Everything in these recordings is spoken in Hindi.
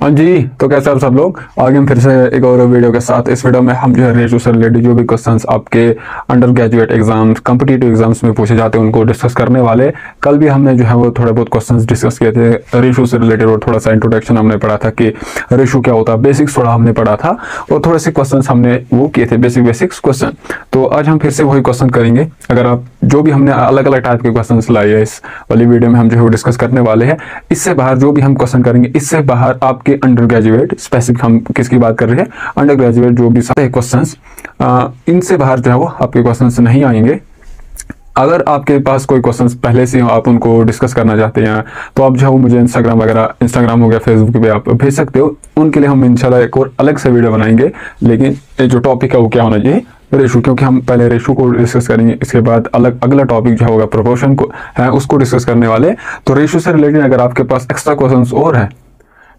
हाँ जी, तो कैसे आप सब लोग। आगे हम फिर से एक और वीडियो के साथ। इस वीडियो में हम जो है रेशो से रिलेटेड जो भी क्वेश्चंस आपके under graduate exams, competitive exams में पूछे जाते हैं उनको डिस्कस करने वाले। कल भी हमने जो है वो थोड़े बहुत क्वेश्चंस डिस्कस किए थे रेशो से रिलेटेड, और थोड़ा सा इंट्रोडक्शन हमने पढ़ा था कि रेशो क्या होता है, बेसिक्स थोड़ा हमने पढ़ा था, और थोड़े से क्वेश्चन हमने वो किए थे, बेसिक्स क्वेश्चन। तो आज हम फिर से वही क्वेश्चन करेंगे। अगर आप जो भी हमने अलग अलग टाइप के क्वेश्चन लाए हैं इस वाली वीडियो में हम जो है वो डिस्कस करने वाले हैं। इससे बाहर जो भी हम क्वेश्चन करेंगे, इससे बाहर आपके अंडर ग्रेजुएट, स्पेसिफिक हम किसकी बात कर रहे हैं, अंडर ग्रेजुएट जो भी सारे क्वेश्चंस, इनसे बाहर जो है वो आपके क्वेश्चंस नहीं आएंगे। अगर आपके पास कोई क्वेश्चंस पहले से आप उनको डिस्कस करना चाहते हैं तो आप जो है वो मुझे इंस्टाग्राम हो गया, फेसबुक पे आप भेज सकते हो। उनके लिए हम इंशाल्लाह एक और अलग से वीडियो बनाएंगे। लेकिन जो टॉपिक है वो क्या होना चाहिए, रेशो, क्योंकि हम पहले रेशो को डिस्कस करेंगे, इसके बाद अगला टॉपिक जो होगा प्रोपोर्शन को है, उसको डिस्कस करने वाले। तो रेशो से रिलेटेड अगर आपके पास एक्स्ट्रा क्वेश्चंस और है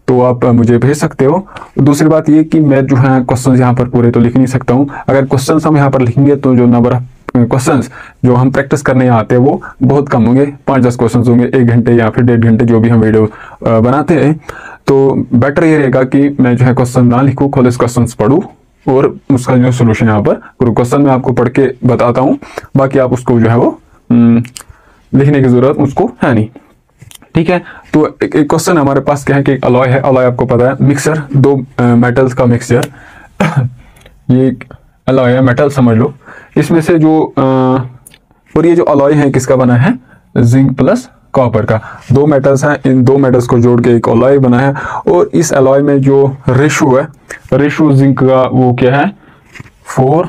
तो आप मुझे भेज सकते हो। दूसरी बात ये कि मैं जो है क्वेश्चंस यहाँ पर पूरे तो लिख नहीं सकता हूँ। अगर क्वेश्चंस हम यहाँ पर लिखेंगे तो जो नंबर ऑफ क्वेश्चंस जो हम प्रैक्टिस करने आते हैं वो बहुत कम होंगे। 5-10 क्वेश्चंस होंगे 1 घंटे या फिर 1.5 घंटे जो भी हम वीडियो बनाते हैं। तो बेटर ये रहेगा कि मैं जो है क्वेश्चन ना लिखूँ, खुद इस क्वेश्चन पढ़ूँ और उसका जो सोल्यूशन यहाँ पर क्वेश्चन में आपको पढ़ के बताता हूँ। बाकी आप उसको जो है वो लिखने की जरूरत उसको है नहीं, ठीक है। तो एक क्वेश्चन हमारे पास क्या है कि एक अलॉय है। अलॉय आपको पता है, मिक्सर, दो मेटल्स का मिक्सचर। ये अलॉय है, मेटल समझ लो। इसमें से जो और ये जो अलॉय है किसका बना है, जिंक प्लस कॉपर का। 2 मेटल्स हैं, इन 2 मेटल्स को जोड़ के एक अलॉय बना है। और इस अलॉय में जो रेशो है, रेशो जिंक का वो क्या है 4,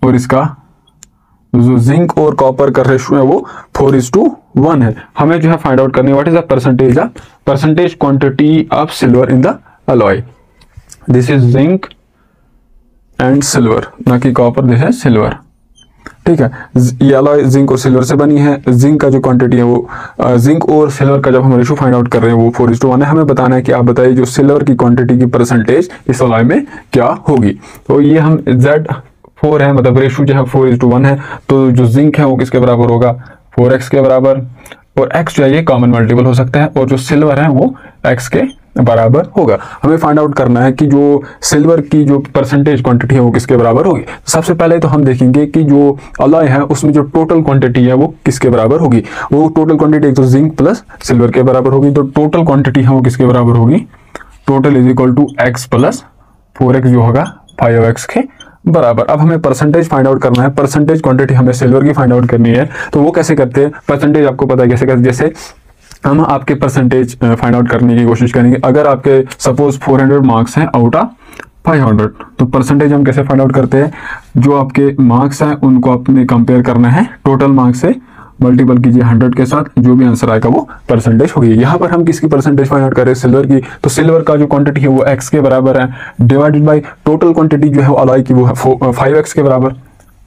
और इसका जो जिंक और कॉपर का रेशो है वो 4:1 है। हमें जो है फाइंड आउट करनी है what is the percentage quantity of silver in the alloy. This is zinc and silver, ना कि कॉपर, दिस है सिल्वर, ठीक है। ये अलॉय जिंक और सिल्वर से बनी है। जिंक का जो क्वांटिटी है वो जिंक और सिल्वर का जब हम रेशो फाइंड आउट कर रहे हैं वो 4:1 है। हमें बताना है कि आप बताइए जो सिल्वर की क्वांटिटी की परसेंटेज इस अलॉय में क्या होगी। तो ये हम Z4 है, मतलब रेशो जो है 4:1 है। तो जो जिंक है वो किसके बराबर होगा, 4x के बराबर, और x जो है ये कॉमन मल्टीपल हो सकता है, और जो सिल्वर है वो x के बराबर होगा। हमें फाइंड आउट करना है कि जो सिल्वर की जो परसेंटेज क्वांटिटी है वो किसके बराबर होगी। सबसे पहले तो हम देखेंगे कि जो अलॉय है उसमें जो टोटल क्वांटिटी है वो किसके बराबर होगी। वो टोटल क्वांटिटी एक तो जिंक प्लस सिल्वर के बराबर होगी। तो टोटल क्वांटिटी है वो किसके बराबर होगी, total is equal to x plus 4x जो होगा 5x के बराबर। अब हमें परसेंटेज फाइंड आउट करना है। परसेंटेज क्वांटिटी हमें सिल्वर की फाइंड आउट करनी है। तो वो कैसे करते हैं, परसेंटेज आपको पता है कैसे करते, जैसे हम आपके परसेंटेज फाइंड आउट करने की कोशिश करेंगे। अगर आपके सपोज 400 मार्क्स हैं आउट ऑफ 500, तो परसेंटेज हम कैसे फाइंड आउट करते हैं, जो आपके मार्क्स हैं उनको आपने कंपेयर करना है टोटल मार्क्स से, मल्टीपल कीजिए 100 के साथ, जो भी आंसर आएगा वो परसेंटेज होगी। यहाँ पर हम किसकी परसेंटेज फाइंड आउट कर रहे हैं, सिल्वर की। तो सिल्वर का जो क्वांटिटी है वो x के बराबर है, डिवाइडेड बाय टोटल क्वांटिटी जो है अलॉय की वो है 5x के बराबर,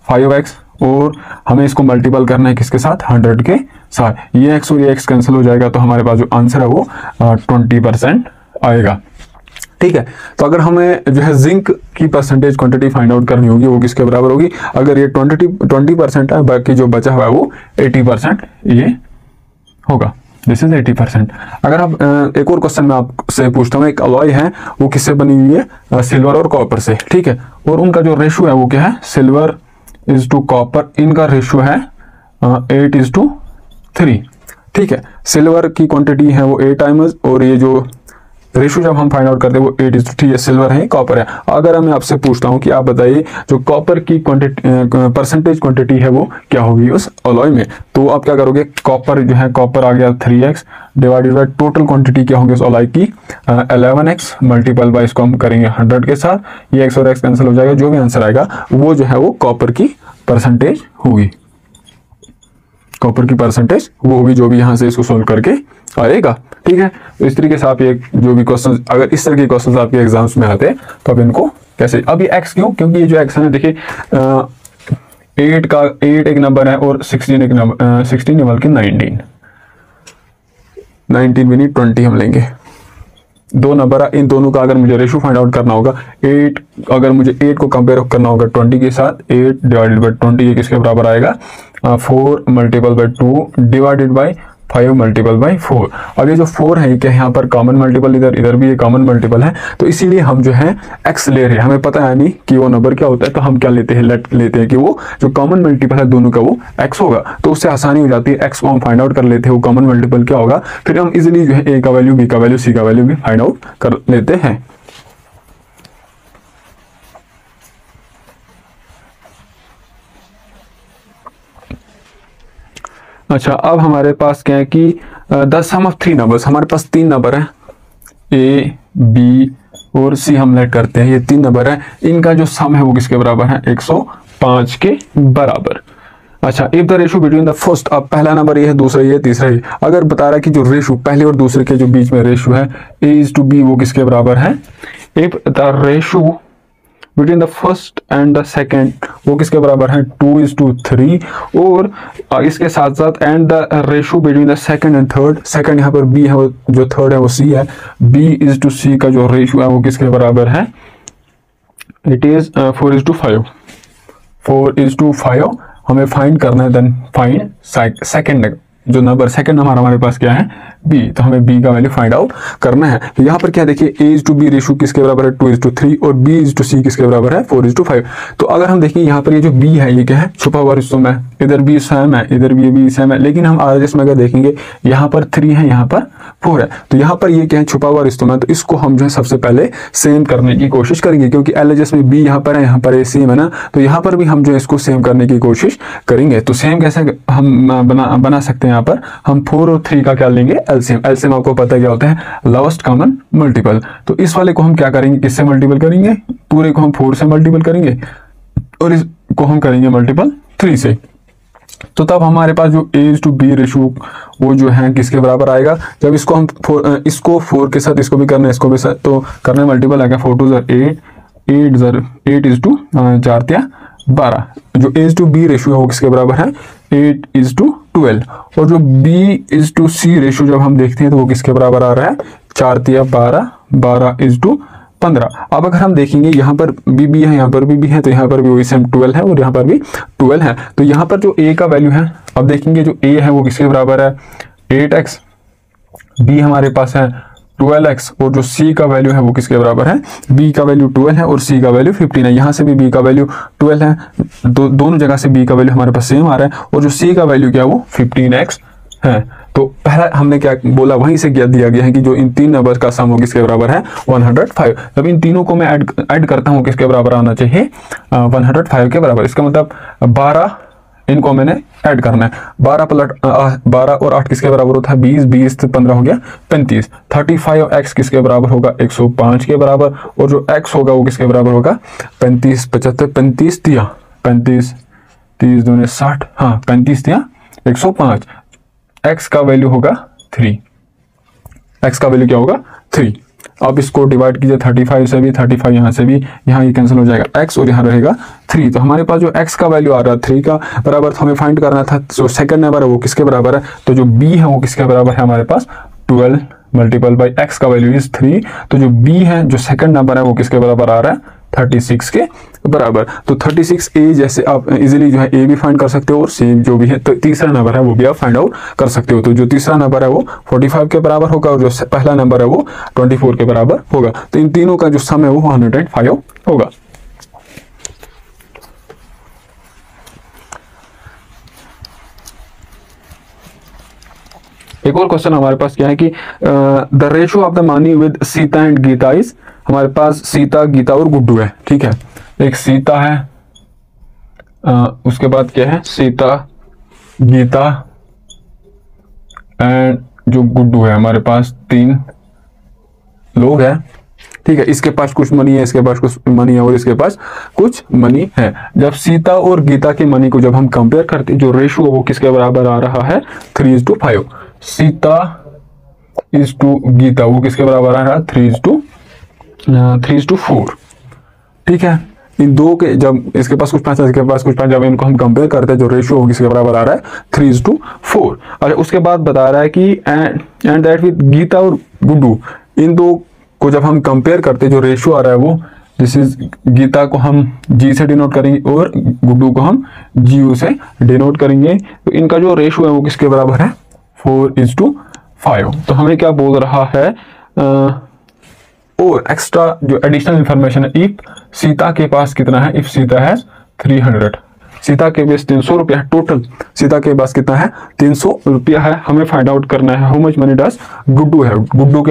5x, और हमें इसको मल्टीपल करना है किसके साथ, 100 के साथ। ये x और ये x कैंसिल हो जाएगा, तो हमारे पास जो आंसर है वो 20% आएगा, ठीक है। तो अगर हमें जो है जिंक की परसेंटेज क्वांटिटी फाइंड आउट करनी होगी वो किसके बराबर होगी, अगर ये 20% है, बाकी जो बचा हुआ है वो 80% ये होगा, दिस इज 80%। अगर आप एक और क्वेश्चन में आपसे पूछता हूँ, एक अलॉय है वो किससे बनी हुई है, सिल्वर और कॉपर से, ठीक है। और उनका जो रेशो है वो क्या है, सिल्वर इज टू कॉपर, इनका रेशो है 8:3, ठीक है। सिल्वर की क्वांटिटी है वो 8 टाइम्स, और ये जो रेशो जब हम फाइंड आउट करते हैं वो 8:3 है। सिल्वर है, कॉपर है। अगर मैं आपसे पूछता हूँ कि आप बताइए जो कॉपर की क्वांटिटी परसेंटेज क्वांटिटी है वो क्या होगी उस अलॉय में, तो आप क्या करोगे, कॉपर जो है, कॉपर आ गया 3x, divided by total quantity क्या होगी उस अलॉय की 11x, मल्टीपल बाय इसको हम करेंगे 100 के साथ, ये x और x कैंसिल हो जाएगा, जो भी आंसर आएगा वो जो है वो कॉपर की परसेंटेज होगी। कॉपर की परसेंटेज वो होगी जो भी यहाँ से इसको सोल्व करके आएगा, ठीक है। तो इस तरीके से आप ये जो भी क्वेश्चन, अगर इस तरह के क्वेश्चन आपके एग्जाम्स में आते हैं तो आप इनको कैसे, अब ये x क्यों, क्योंकि ये जो x है ना, देखिए 8 एक नंबर है और 16 एक नंबर, 16 नहीं बल्कि 19 भी नहीं 20 हम लेंगे। 2 नंबर है, इन दोनों का अगर मुझे रेशो फाइंड आउट करना होगा, 8 अगर मुझे 8 को कंपेयर करना होगा 20 के साथ, 8 डिवाइडेड बाय 20 ये किसके बराबर आएगा, 4 multiple bye 2 divided by 5 multiple by 4। अब ये जो 4 है क्या यहाँ पर कॉमन मल्टीपल, इधर भी ये कॉमन मल्टीपल है, तो इसीलिए हम जो है x ले रहे हैं। हमें पता है नहीं कि वो नंबर क्या होता है, तो हम क्या लेते हैं, लेते हैं कि वो जो कॉमन मल्टीपल है दोनों का वो x होगा। तो उससे आसानी हो जाती है, x को हम फाइंड आउट कर लेते हैं वो कॉमन मल्टीपल क्या होगा, फिर हम इजिली जो है a का वैल्यू, b का वैल्यू, c का वैल्यू भी फाइंड आउट कर लेते हैं। अच्छा, अब हमारे पास क्या है कि द सम ऑफ 3 नंबर्स, हमारे पास 3 नंबर है a, b और c हम लेट करते हैं। ये 3 नंबर है, इनका जो सम है वो किसके बराबर है, 105 के बराबर। अच्छा, if the ratio between the first, अब पहला नंबर ये है, दूसरा ये, तीसरा ये। अगर बता रहा है कि जो रेशो पहले और दूसरे के जो बीच में रेशो है a:b वो किसके बराबर है, if the ratio between the first and the second वो किसके बराबर है, 2:3। और इसके साथ साथ and the ratio between the second and third, second यहाँ पर b है, जो थर्ड है वो c है, b:c का जो रेशो है वो किसके बराबर है, इट इज 4:5। 4:5 हमें फाइंड करना है। देन फाइंड सेकेंड, जो नंबर सेकंड नंबर हमारे पास क्या है, b, तो हमें b का वैल्यू फाइंड आउट करना है। तो यहाँ पर क्या देखिए, a:b रेशो किसके बराबर है, 2:3 और b:c किसके बराबर है, 4:5। तो अगर हम देखिए यहाँ पर ये जो b है ये क्या है, छुपा हुआ रिश्तों में, इधर b सेम है, इधर भी सेम है, लेकिन हम RHS में अगर देखेंगे यहाँ पर 3 है, यहाँ पर 4 है, तो यहाँ पर ये क्या है, छुपा हुआ रिश्तों में। तो इसको हम जो है सबसे पहले सेम करने की कोशिश करेंगे, क्योंकि LHS में b यहाँ पर है, यहाँ पर a सेम है ना, तो यहाँ पर भी हम जो है इसको सेम करने की कोशिश करेंगे। तो सेम कैसे हम बना सकते हैं, यहाँ पर हम 4 और 3 का क्या लेंगे, एलसीएम। एलसीएम आपको पता है क्या होता है, लोवेस्ट कॉमन मल्टीपल। तो इस वाले को हम क्या करेंगे, किससे मल्टीपल करेंगे, पूरे को हम 4 से मल्टीपल करेंगे और इसको हम करेंगे मल्टीपल 3 से। तो तब हमारे पास जो a:b रेशो वो जो है किसके बराबर आएगा, जब इसको हम इसको 4 के साथ इसको भी करना है, इसको भी साथ, तो करना मल्टीपल आएगा, 4 2 8, 8:4 जो a:b रेशो है वो किसके बराबर है, 8:12। और जो b:c रेशो जब हम देखते हैं तो वो किसके बराबर आ रहा है, 4×3 12:15। अब अगर हम देखेंगे यहाँ पर b है, यहाँ पर भी है, तो यहाँ पर भी वही सेम 12 है और यहाँ पर भी 12 है। तो यहाँ पर जो a का वैल्यू है, अब देखेंगे जो a है वो किसके बराबर है, 8x, b हमारे पास है 12x और जो c का वैल्यू है वो किसके बराबर है, b का वैल्यू 12 है और c का वैल्यू 15 है। यहाँ से भी b का वैल्यू 12 है, दोनों जगह से b का वैल्यू हमारे पास सेम आ रहा है, और जो c का वैल्यू क्या है वो 15x है। तो पहला हमने क्या बोला, वहीं से क्या दिया गया है कि जो इन 3 नंबर का सम हो किसके बराबर है, 105। जब इन तीनों को मैं ऐड करता हूँ किसके बराबर आना चाहिए, 105 के बराबर। इसका मतलब 12 इनको मैंने ऐड करना है, 12 और 8 किसके बराबर होता है, 20 से 15 हो गया 35। 35x किसके बराबर होगा, 105 के बराबर, और जो x होगा वो किसके बराबर होगा, 35 75 35 3 35 30 दूने 60, हाँ 35 3 105। x का वैल्यू होगा 3, x का वैल्यू क्या होगा 3। अब इसको डिवाइड कीजिए 35 से भी, 35 यहाँ से भी, यहाँ ये कैंसिल हो जाएगा x और यहाँ रहेगा 3। तो हमारे पास जो x का वैल्यू आ रहा है 3 का बराबर, तो हमें फाइंड करना था जो सेकंड नंबर है वो किसके बराबर है, तो जो b है वो किसके बराबर है हमारे पास, 12 मल्टीपल बाई x का वैल्यू इज 3। तो जो b है जो सेकंड नंबर है वो किसके बराबर आ रहा है, 36 के बराबर। तो 36a जैसे आप इजीली जो है a भी फाइंड कर सकते हो और c जो भी है, तो तीसरा नंबर है वो भी आप फाइंड आउट कर सकते हो। तो जो तीसरा नंबर है वो 45 के बराबर होगा और जो पहला नंबर है वो 24 के बराबर होगा। तो इन तीनों का जो सम है वो 105 होगा। एक और क्वेश्चन हमारे पास क्या है कि the ratio of the money with Sita and Gita is, हमारे पास सीता, गीता और गुड्डू है, ठीक है। एक सीता है, उसके बाद क्या है, सीता, गीता एंड जो गुड्डू है, हमारे पास 3 लोग हैं, ठीक है। इसके पास कुछ मनी है, इसके पास कुछ मनी है और इसके पास कुछ मनी है। जब सीता और गीता की मनी को जब हम कंपेयर करते हैं, जो रेशो वो किसके बराबर आ रहा है, 3:5। सीता इज टू गीता वो किसके बराबर आ रहा है, 3:4, ठीक है। इन दो के जब इसके पास कुछ पैसा, इसके पास कुछ पैसा, जब इनको हम कंपेयर करते हैं जो रेशियो हो किसके बराबर आ रहा है, 3:4। अच्छा, उसके बाद बता रहा है कि एंड दैट विद गीता और गुड्डू, इन दो को जब हम कंपेयर करते हैं जो रेशियो आ रहा है वो, दिस इज, गीता को हम G से डिनोट करेंगे और गुड्डू को हम GU से डिनोट करेंगे। तो इनका जो रेशियो है वो किसके बराबर है, 4:5। तो हमें क्या बोल रहा है, और एक्स्ट्रा जो एडिशनल इंफॉर्मेशन है, इफ सीता के पास कितना है, इफ सीता है 300, सीता के पास 300 रुपया है टोटल, सीता के पास कितना है 300 रुपया है। हमें फाइंड आउट करना है how much money does Guddu है, गुड्डू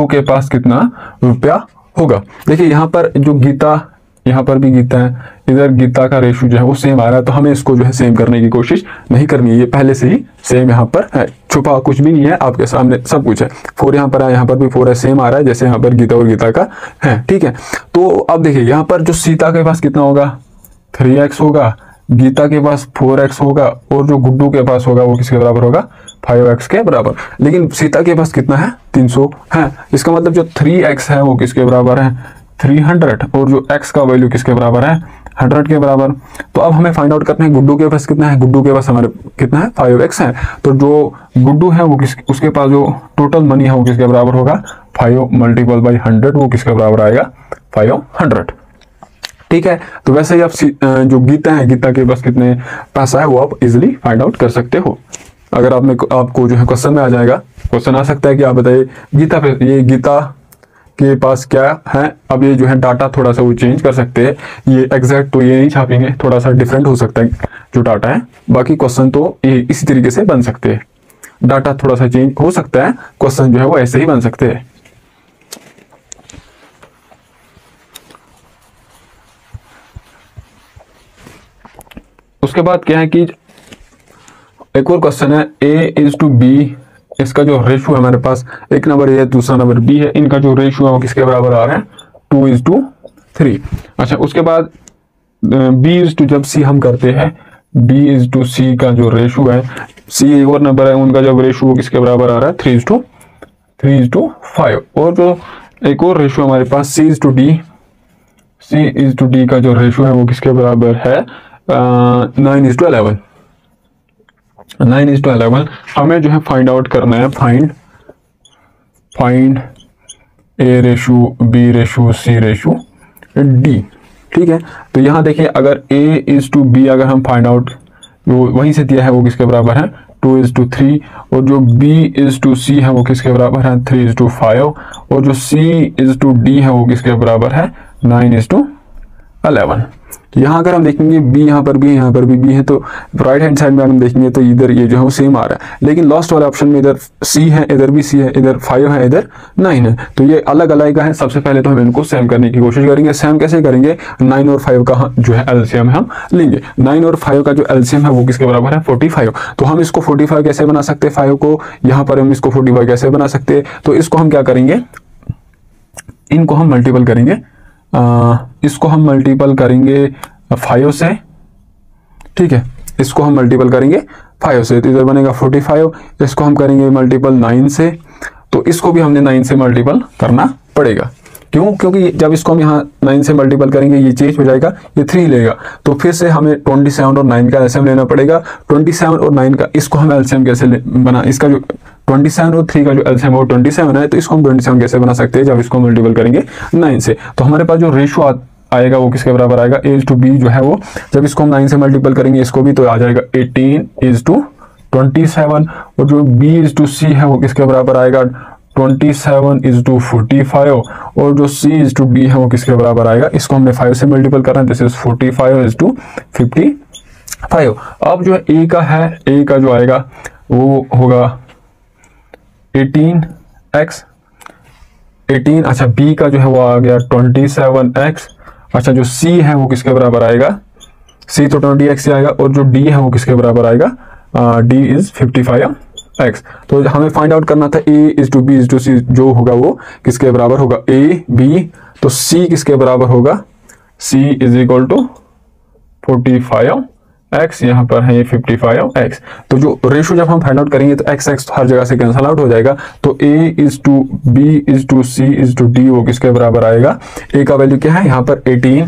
के पास कितना रुपया होगा। देखिए यहाँ पर जो गीता, यहाँ पर भी गीता है, इधर गीता का रेशो जो है वो सेम आ रहा है, तो हमें इसको जो है सेम करने की कोशिश नहीं करनी है, ये पहले से ही सेम यहाँ पर है, छुपा कुछ भी नहीं है, आपके सामने सब कुछ है। 4 यहाँ पर है, यहाँ पर भी 4 है, सेम आ रहा है जैसे यहाँ पर गीता और गीता का है, ठीक है। तो अब देखिए यहाँ पर जो सीता के पास कितना होगा 3x होगा, गीता के पास 4x होगा, और जो गुड्डू के पास होगा वो किसके बराबर होगा 5x के बराबर। लेकिन सीता के पास कितना है 300 है, इसका मतलब जो 3x है वो किसके बराबर है 300, और जो x का वैल्यू किसके बराबर है 100 के बराबर। तो अब हमें फाइंड आउट करना है गुड्डू के पास कितना है, गुड्डू के पास हमारे कितना है 5x है, तो जो गुड्डू है वो उसके पास जो टोटल मनी है वो किसके बराबर होगा 5 मल्टीपल बाई 100, वो किसके बराबर आएगा 500, ठीक है। तो वैसे ही आप जो गीता है, गीता के पास कितने पैसा है वो आप इजिली फाइंड आउट कर सकते हो। अगर आपको जो है क्वेश्चन में आ जाएगा, क्वेश्चन आ सकता है कि आप बताइए गीता पे, ये गीता के पास क्या है। अब ये जो है डाटा थोड़ा सा वो चेंज कर सकते हैं, ये एग्जैक्ट तो ये नहीं छापेंगे, थोड़ा सा डिफरेंट हो सकता है जो डाटा है, बाकी क्वेश्चन तो ये इसी तरीके से बन सकते हैं, डाटा थोड़ा सा चेंज हो सकता है, क्वेश्चन जो है वो ऐसे ही बन सकते हैं। उसके बाद क्या है कि एक और क्वेश्चन है A:B, इसका जो रेशियो है हमारे पास, एक नंबर ए है दूसरा नंबर बी है, इनका जो रेशियो है वो किसके बराबर आ रहा है 2:3। अच्छा, उसके बाद B:C जब C हम करते हैं, B:C का जो रेशियो है, C एक और नंबर है, उनका जब रेशियो वो किसके बराबर आ रहा है 3:5। और जो एक और रेशियो हमारे पास C:D का जो रेशियो है वो किसके बराबर है 9:11। 9:11 हमें जो है फाइंड आउट करना है, फाइंड A:B:C:D, ठीक है। तो यहाँ देखिए अगर A:B अगर हम फाइंड आउट वो वहीं से दिया है वो किसके बराबर है 2:3, और जो B:C है वो किसके बराबर है 3:5, और जो C:D है वो किसके बराबर है 9:11। यहाँ अगर हम देखेंगे B यहाँ पर भी, यहाँ पर भी B है, तो राइट हैंड साइड में हम देखेंगे तो इधर ये जो है वो सेम आ रहा है, लेकिन लास्ट वाले ऑप्शन में इधर C है, इधर भी C है, इधर 5 है, इधर 9 है, तो ये अलग अलग है। सबसे पहले तो हम इनको सेम करने की कोशिश करेंगे। सेम कैसे करेंगे, 9 और 5 का जो है एलसीएम हम लेंगे। 9 और 5 का जो एलसीएम है वो किसके बराबर है 45, तो हम इसको 45 कैसे बना सकते हैं, 5 को यहाँ पर हम इसको 45 कैसे बना सकते हैं, तो इसको हम क्या करेंगे, इनको हम मल्टीपल करेंगे, इसको हम मल्टीपल करेंगे 5 से, ठीक है, इसको हम मल्टीपल करेंगे 5 से, तो इधर बनेगा 45, इसको हम करेंगे मल्टीपल 9 से, तो इसको भी हमने 9 से मल्टीपल करना पड़ेगा। क्यों, क्योंकि जब इसको हम यहाँ 9 से मल्टीपल करेंगे ये चेंज हो जाएगा, ये 3 लेगा, तो फिर से हमें 27 और 9 का एलसीएम लेना पड़ेगा। 27 और 9 का इसको हम एलसीएम कैसे बना, इसका जो 27 और 3 का जो एलसीएम है वो 27 है, तो इसको हम 27 कैसे बना सकते हैं, जब इसको मल्टीपल करेंगे 9 से, तो हमारे पास जो रेशियो आएगा वो किसके बराबर आएगा A:B जो है वो, जब इसको हम 9 से मल्टीपल करेंगे इसको भी, तो आ जाएगा 18:27, और जो B:C है वो किसके बराबर आएगा 27:45, और जो C:D है वो किसके बराबर आएगा, इसको हमने 5 से मल्टीपल करना है, दिस इज 45:55। अब जो A का है, A का जो आएगा वो होगा 18x, अच्छा B का जो है वो आ गया 27x, अच्छा जो C है वो किसके बराबर आएगा, C तो 20x आएगा, और जो D है वो किसके बराबर आएगा D इज 55x। तो हमें फाइंड आउट करना था A:B:C जो होगा वो किसके बराबर होगा A B, तो C किसके बराबर होगा, C is equal to 45x, यहाँ पर है ये 55x। तो जो रेशियो जब हम फाइंड आउट करेंगे तो x तो हर जगह से कैंसल आउट हो जाएगा, तो A:B:C:D वो किसके बराबर आएगा, A का वैल्यू क्या है यहाँ पर 18,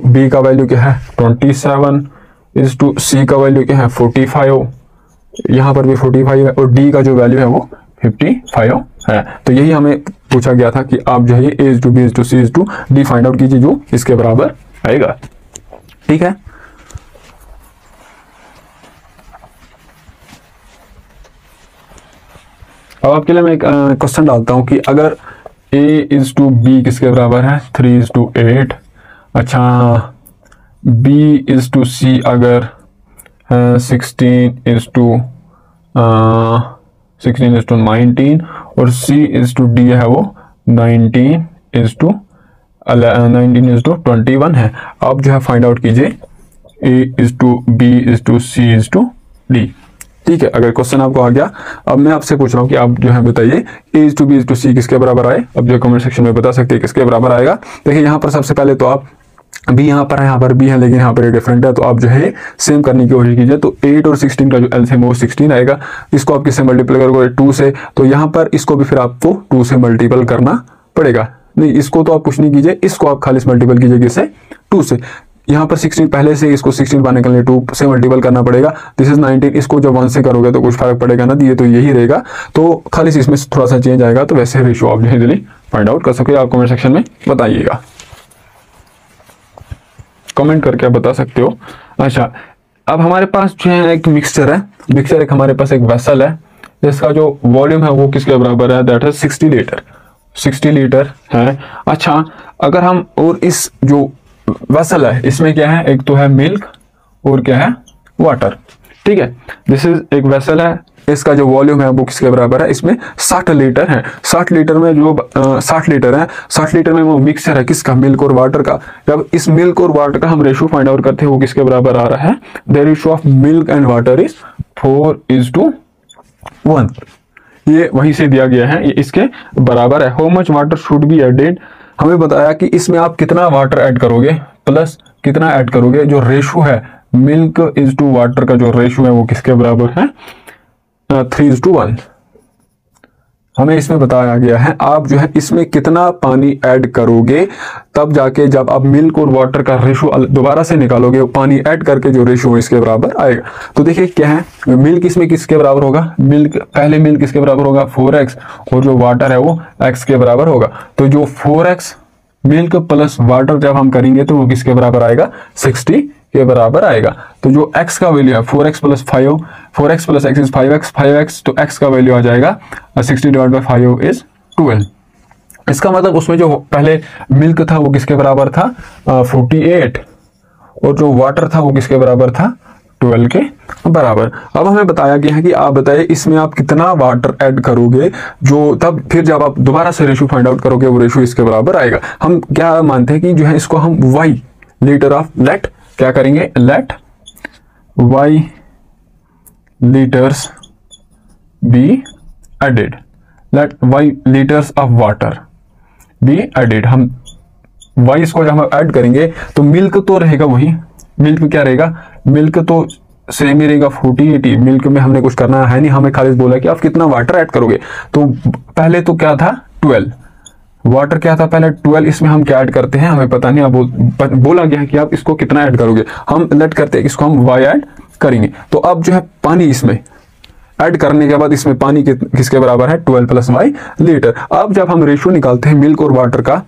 B का वैल्यू क्या है 27, C का वैल्यू क्या है 45, यहाँ पर भी 45 है, और D का जो वैल्यू है वो 55 है। तो यही हमें पूछा गया था कि आप जो है A:B:C:D फाइंड आउट कीजिए जो इसके बराबर आएगा, ठीक है। अब आपके लिए मैं एक क्वेश्चन डालता हूँ कि अगर A/B किसके बराबर है 3:8, अच्छा B/C अगर 16:19 और C/D है वो 19:21 है। आप जो है फाइंड आउट कीजिए A/B/C/D। ठीक है, अगर क्वेश्चन आपको आ गया, अब मैं आपसे पूछ रहा हूँ कि आप जो है बताइए A/B/C किसके बराबर आए। अब जो कमेंट सेक्शन में बता सकते हैं किसके बराबर आएगा। देखिए यहाँ पर सबसे पहले तो आप बी यहाँ पर है, यहाँ पर बी है, लेकिन यहाँ पर डिफरेंट है, तो आप जो है सेम करने की कोशिश कीजिए। तो 8 और 16 का जो एलसीएम है वो 16 आएगा। इसको आप किससे मल्टीप्लाई करोगे 2 से, तो यहाँ पर इसको भी फिर आपको 2 से मल्टीपल करना पड़ेगा। नहीं, इसको तो आप कुछ नहीं कीजिए, इसको आप खाली मल्टीपल कीजिए किससे 2 से। यहाँ पर 16 पहले से, इसको 16 पाने के लिए 2 से मल्टीपल करना पड़ेगा। दिस इज 19, इसको जब 1 से करोगे तो कुछ फर्क पड़ेगा ना, ये तो यही रहेगा। तो खाली इसमें थोड़ा सा चेंज आएगा, तो वैसे रेशियो आप जो है इजीली फाइंड आउट कर सकते हो। आप कमेंट सेक्शन में बताइएगा, कमेंट करके आप बता सकते हो। अच्छा, अब हमारे पास जो है एक मिक्सचर है, मिक्सचर एक हमारे पास एक वेसल है, जिसका जो वॉल्यूम है वो किसके बराबर है, दैट इज 60 लीटर। 60 लीटर है। अच्छा, अगर हम और इस जो वेसल है इसमें क्या है, एक तो है मिल्क और क्या है वाटर। ठीक है, दिस इज एक वेसल है, इसका जो वॉल्यूम है वो किसके बराबर है, इसमें 60 लीटर है। 60 लीटर में जो 60 लीटर है, 60 लीटर में वो मिक्सचर है किसका, मिल्क और वाटर का। जब इस मिल्क और वाटर का हम रेशियो फाइंड आउट करते हैं वो किसके बराबर आ रहा है, the ratio of milk and water is 4:1। ये वहीं से दिया गया है, ये इसके बराबर है। How much water should be added, हमें बताया कि इसमें आप कितना वाटर ऐड करोगे प्लस कितना ऐड करोगे, जो रेशियो है मिल्क इज टू वाटर का जो रेशियो है वो किसके बराबर है 3:1। हमें इसमें बताया गया है आप जो है इसमें कितना पानी ऐड करोगे, तब जाके जब आप मिल्क और वाटर का रेशियो दोबारा से निकालोगे, पानी ऐड करके जो रेशियो इसके बराबर आएगा। तो देखिए क्या है, मिल्क इसमें किसके बराबर होगा, मिल्क पहले मिल्क किसके बराबर होगा 4x, और जो वाटर है वो x के बराबर होगा। तो जो 4x मिल्क प्लस वाटर जब हम करेंगे तो वो किसके बराबर आएगा 60 के बराबर आएगा। तो जो x का वैल्यू है 4x plus 5, 4x plus x is 5x, तो x का वैल्यू आ जाएगा 60 डिवाइड बाई 5 इज 12। इसका मतलब उसमें जो पहले मिल्क था वो किसके बराबर था 48, और जो वाटर था वो किसके बराबर था 12 के बराबर। अब हमें बताया गया है कि आप बताइए इसमें आप कितना वाटर ऐड करोगे, जो तब फिर जब आप दोबारा से रेशियो फाइंड आउट करोगे वो रेशियो इसके बराबर आएगा। हम क्या मानते हैं कि जो है इसको हम y लीटर ऑफ लेट क्या करेंगे, let y litres be added, let y litres of water be added. हम y इसको जब हम ऐड करेंगे तो मिल्क तो रहेगा वही, मिल्क क्या रहेगा, मिल्क तो सेम ही रहेगा 48। मिल्क में हमने कुछ करना है नहीं, हमें खाली बोला कि आप कितना वाटर ऐड करोगे। तो पहले तो क्या था 12, वाटर क्या था पहले 12, इसमें हम क्या ऐड करते हैं हमें पता नहीं, अब बोला गया है कि आप इसको कितना ऐड करोगे, हम लेट करते हैं इसको हम y ऐड करेंगे। तो अब जो है पानी इसमें ऐड करने के बाद इसमें पानी किसके बराबर है 12 प्लस y लीटर। अब जब हम रेशियो निकालते हैं मिल्क और वाटर का,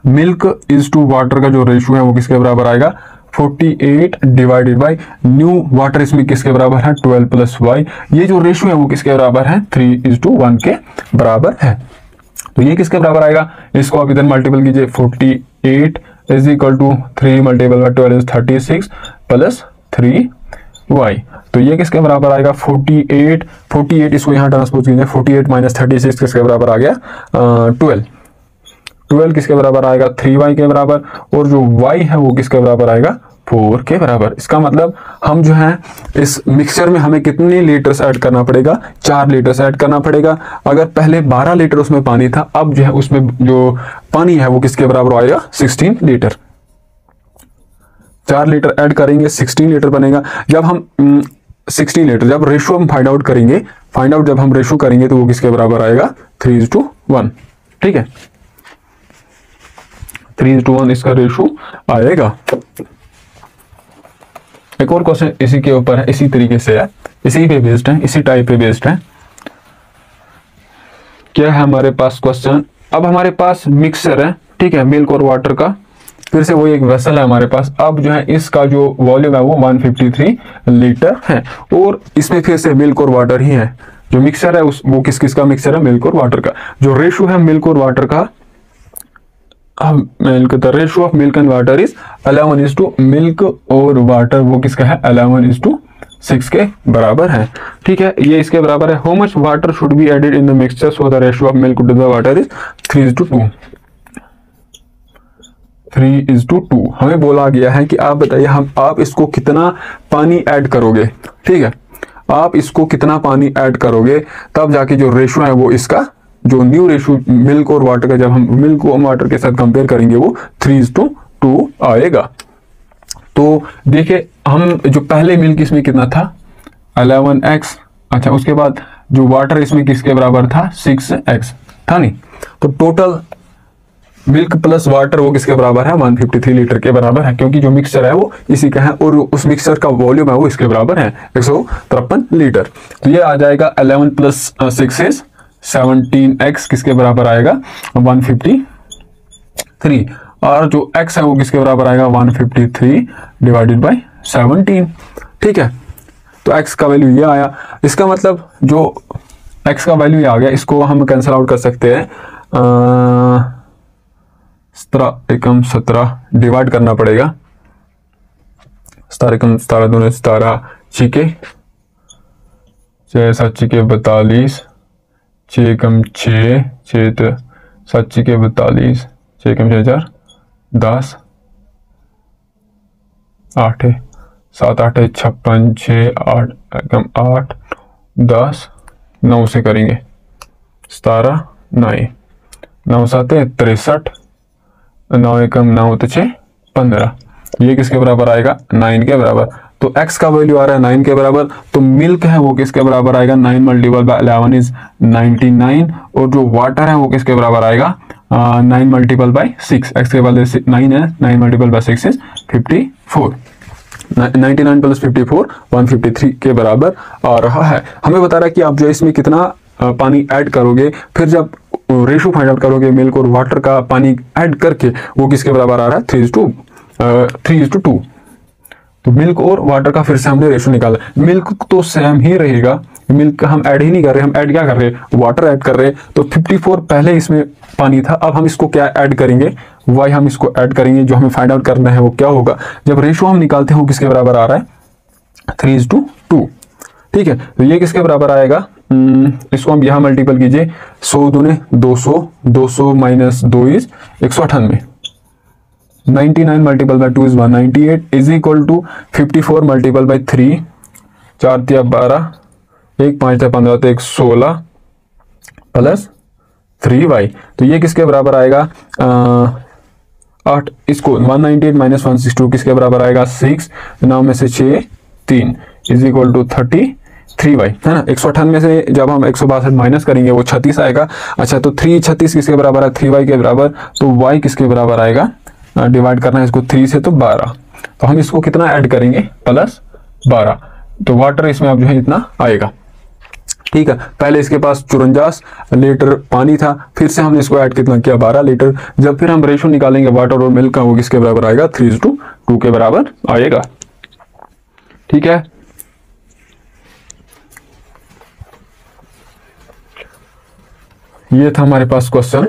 मिल्क इज टू वाटर का जो रेशियो है वो किसके बराबर आएगा 48 डिवाइडेड बाई न्यू वाटर, इसमें किसके बराबर है 12 प्लस y। ये जो रेशियो है वो किसके बराबर है 3:1 के बराबर है। तो ये किसके बराबर आएगा, इसको आप इधर मल्टीपल कीजिए, 48 is equal to 3 multiple by 12 is 36 plus 3y। तो ये किसके बराबर आएगा 48 इसको यहाँ ट्रांसपोज कीजिए, 48 माइनस 36 किसके बराबर आ गया 12 किसके बराबर आएगा 3y के बराबर, और जो y है वो किसके बराबर आएगा 4 के बराबर। इसका मतलब हम जो है इस मिक्सचर में हमें कितने लीटर्स ऐड करना पड़ेगा, 4 लीटर्स ऐड करना पड़ेगा। अगर पहले 12 लीटर उसमें पानी था, अब जो है उसमें जो पानी है वो किसके बराबर आएगा 16 लीटर। 4 लीटर ऐड करेंगे 16 लीटर बनेगा। जब हम 16 लीटर जब रेशियो हम फाइंड आउट करेंगे, जब हम रेशियो करेंगे तो वो किसके बराबर आएगा 3:1। ठीक है, 3:1 इसका रेशियो आएगा। एक और क्वेश्चन इसी के ऊपर है, इसी तरीके से है, इसी पे बेस्ड है, इसी टाइप पे बेस्ड है। क्या है हमारे पास क्वेश्चन, अब हमारे पास मिक्सचर है, ठीक है, मिल्क और वाटर का, फिर से वही एक वेसल है हमारे पास। अब जो है इसका जो वॉल्यूम है वो 153 लीटर है, और इसमें फिर से मिल्क और वाटर ही है, जो मिक्सचर है वो किस किस का मिक्सचर है, मिल्क और वाटर का। जो रेशो है मिल्क और वाटर का, the ratio of milk and water is 11:, milk और वाटर वो किसका है, 11:6 के बराबर है। ठीक है, ये इसके बराबर है। How much water should be added in the mixture so the ratio of milk to the water is 3:2। 3:2 हमें बोला गया है कि आप बताइए आप इसको कितना पानी ऐड करोगे। ठीक है, आप इसको कितना पानी ऐड करोगे, तब जाके जो रेशो है वो इसका, जो न्यू रेशो मिल्क और वाटर का, जब हम मिल्क और वाटर के साथ कंपेयर करेंगे वो 3:2 आएगा। तो देखिए, हम जो पहले मिल्क इसमें कितना था, 11x। अच्छा, उसके बाद जो वाटर इसमें किसके बराबर था, 6x था नहीं। तो टोटल मिल्क प्लस वाटर वो किसके बराबर है, 153 लीटर के बराबर है, क्योंकि जो मिक्सचर है वो इसी का है और उस मिक्सचर का वॉल्यूम है वो इसके बराबर है 153 लीटर। तो ये आ जाएगा 11 + 6 is 17x किसके बराबर आएगा, 153, और जो x है वो किसके बराबर आएगा, 153 / 17। ठीक है, तो x का वैल्यू ये आया। इसका मतलब जो x का वैल्यू ये आ गया, इसको हम कैंसिल आउट कर सकते हैं। 17 डिवाइड करना पड़ेगा। 17 17 17 6 7 42, 6 6 6 7 42, 6 6 4 10, 8 7 8 56, 6 8 8 10, 9 से करेंगे 17 9 9 7 63, 9 1 9 तो 6 15। ये किसके बराबर आएगा, 9 के बराबर। तो x का वैल्यू आ रहा है 9 के बराबर, तो मिल्क है वो किसके बराबर आएगा, 9 × 11 इज 99, और जो वाटर है वो किसके बराबर आएगा, 9 × 6। x के बराबर 9 है, 9 × 6 इज 54। 99 + 54 153 के बराबर आ रहा है। हमें बता रहा है कि आप जो इसमें कितना पानी ऐड करोगे, फिर जब रेशो फाइंड आउट करोगे मिल्क और वाटर का पानी ऐड करके, वो किसके बराबर आ रहा है, 3:2। तो मिल्क और वाटर का फिर से हमने रेशो निकाला। मिल्क तो सेम ही रहेगा, मिल्क हम ऐड ही नहीं कर रहे, हम ऐड क्या कर रहे हैं, वाटर ऐड कर रहे हैं। तो 54 पहले इसमें पानी था, अब हम इसको क्या ऐड करेंगे, वाई हम इसको ऐड करेंगे। जो हमें फाइंड आउट करना है वो क्या होगा, जब रेशो हम निकालते हैं वो किसके बराबर आ रहा है, 3:2। ठीक है, तो ये किसके बराबर आएगा, इसको हम यहाँ मल्टीपल कीजिए, 100 दूने 200, 200 - 2 is 198, 99 × 2 is 198 is equal to 54 × 3, 4 × 12, 1 5 × 15 तो 16 प्लस 3y। तो ये किसके बराबर आएगा, 8। इसको 198 - 162 किसके बराबर आएगा, 6। 9 में से 6 3 इज इक्वल टू 33y, है ना। 198 में से जब हम 162 माइनस करेंगे वो 36 आएगा। अच्छा, तो 3 36 किसके बराबर है, 3y के बराबर। तो y किसके बराबर आएगा, डिवाइड करना है इसको 3 से तो 12। तो हम इसको कितना ऐड करेंगे, +12। तो वाटर इसमें अब जो है इतना आएगा। ठीक है, पहले इसके पास 54 लीटर पानी था, फिर से हमने इसको ऐड कितना किया, 12 लीटर। जब फिर हम रेशो निकालेंगे वाटर और मिल्क का, वो किसके बराबर आएगा, 3:2 के बराबर आएगा। ठीक है, ये था हमारे पास क्वेश्चन।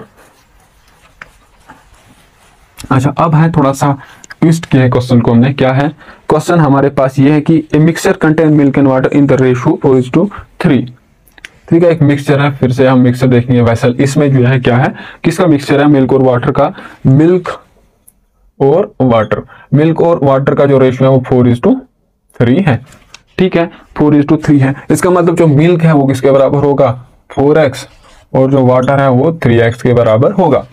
अच्छा, अब है थोड़ा सा ट्विस्ट किया है क्वेश्चन को हमने। क्या है क्वेश्चन हमारे पास, ये है कि a mixture contain milk and water in the ratio 4:3। ठीक है, एक मिक्सचर है, फिर से हम मिक्सचर देखेंगे वेसल। इसमें जो है क्या है, किसका मिक्सचर है, मिल्क और वाटर का। मिल्क और वाटर का जो रेशियो है वो 4:3 है। ठीक है, 4:3 है। इसका मतलब जो मिल्क है वो किसके बराबर होगा, 4x, और जो वाटर है वो 3x के बराबर होगा।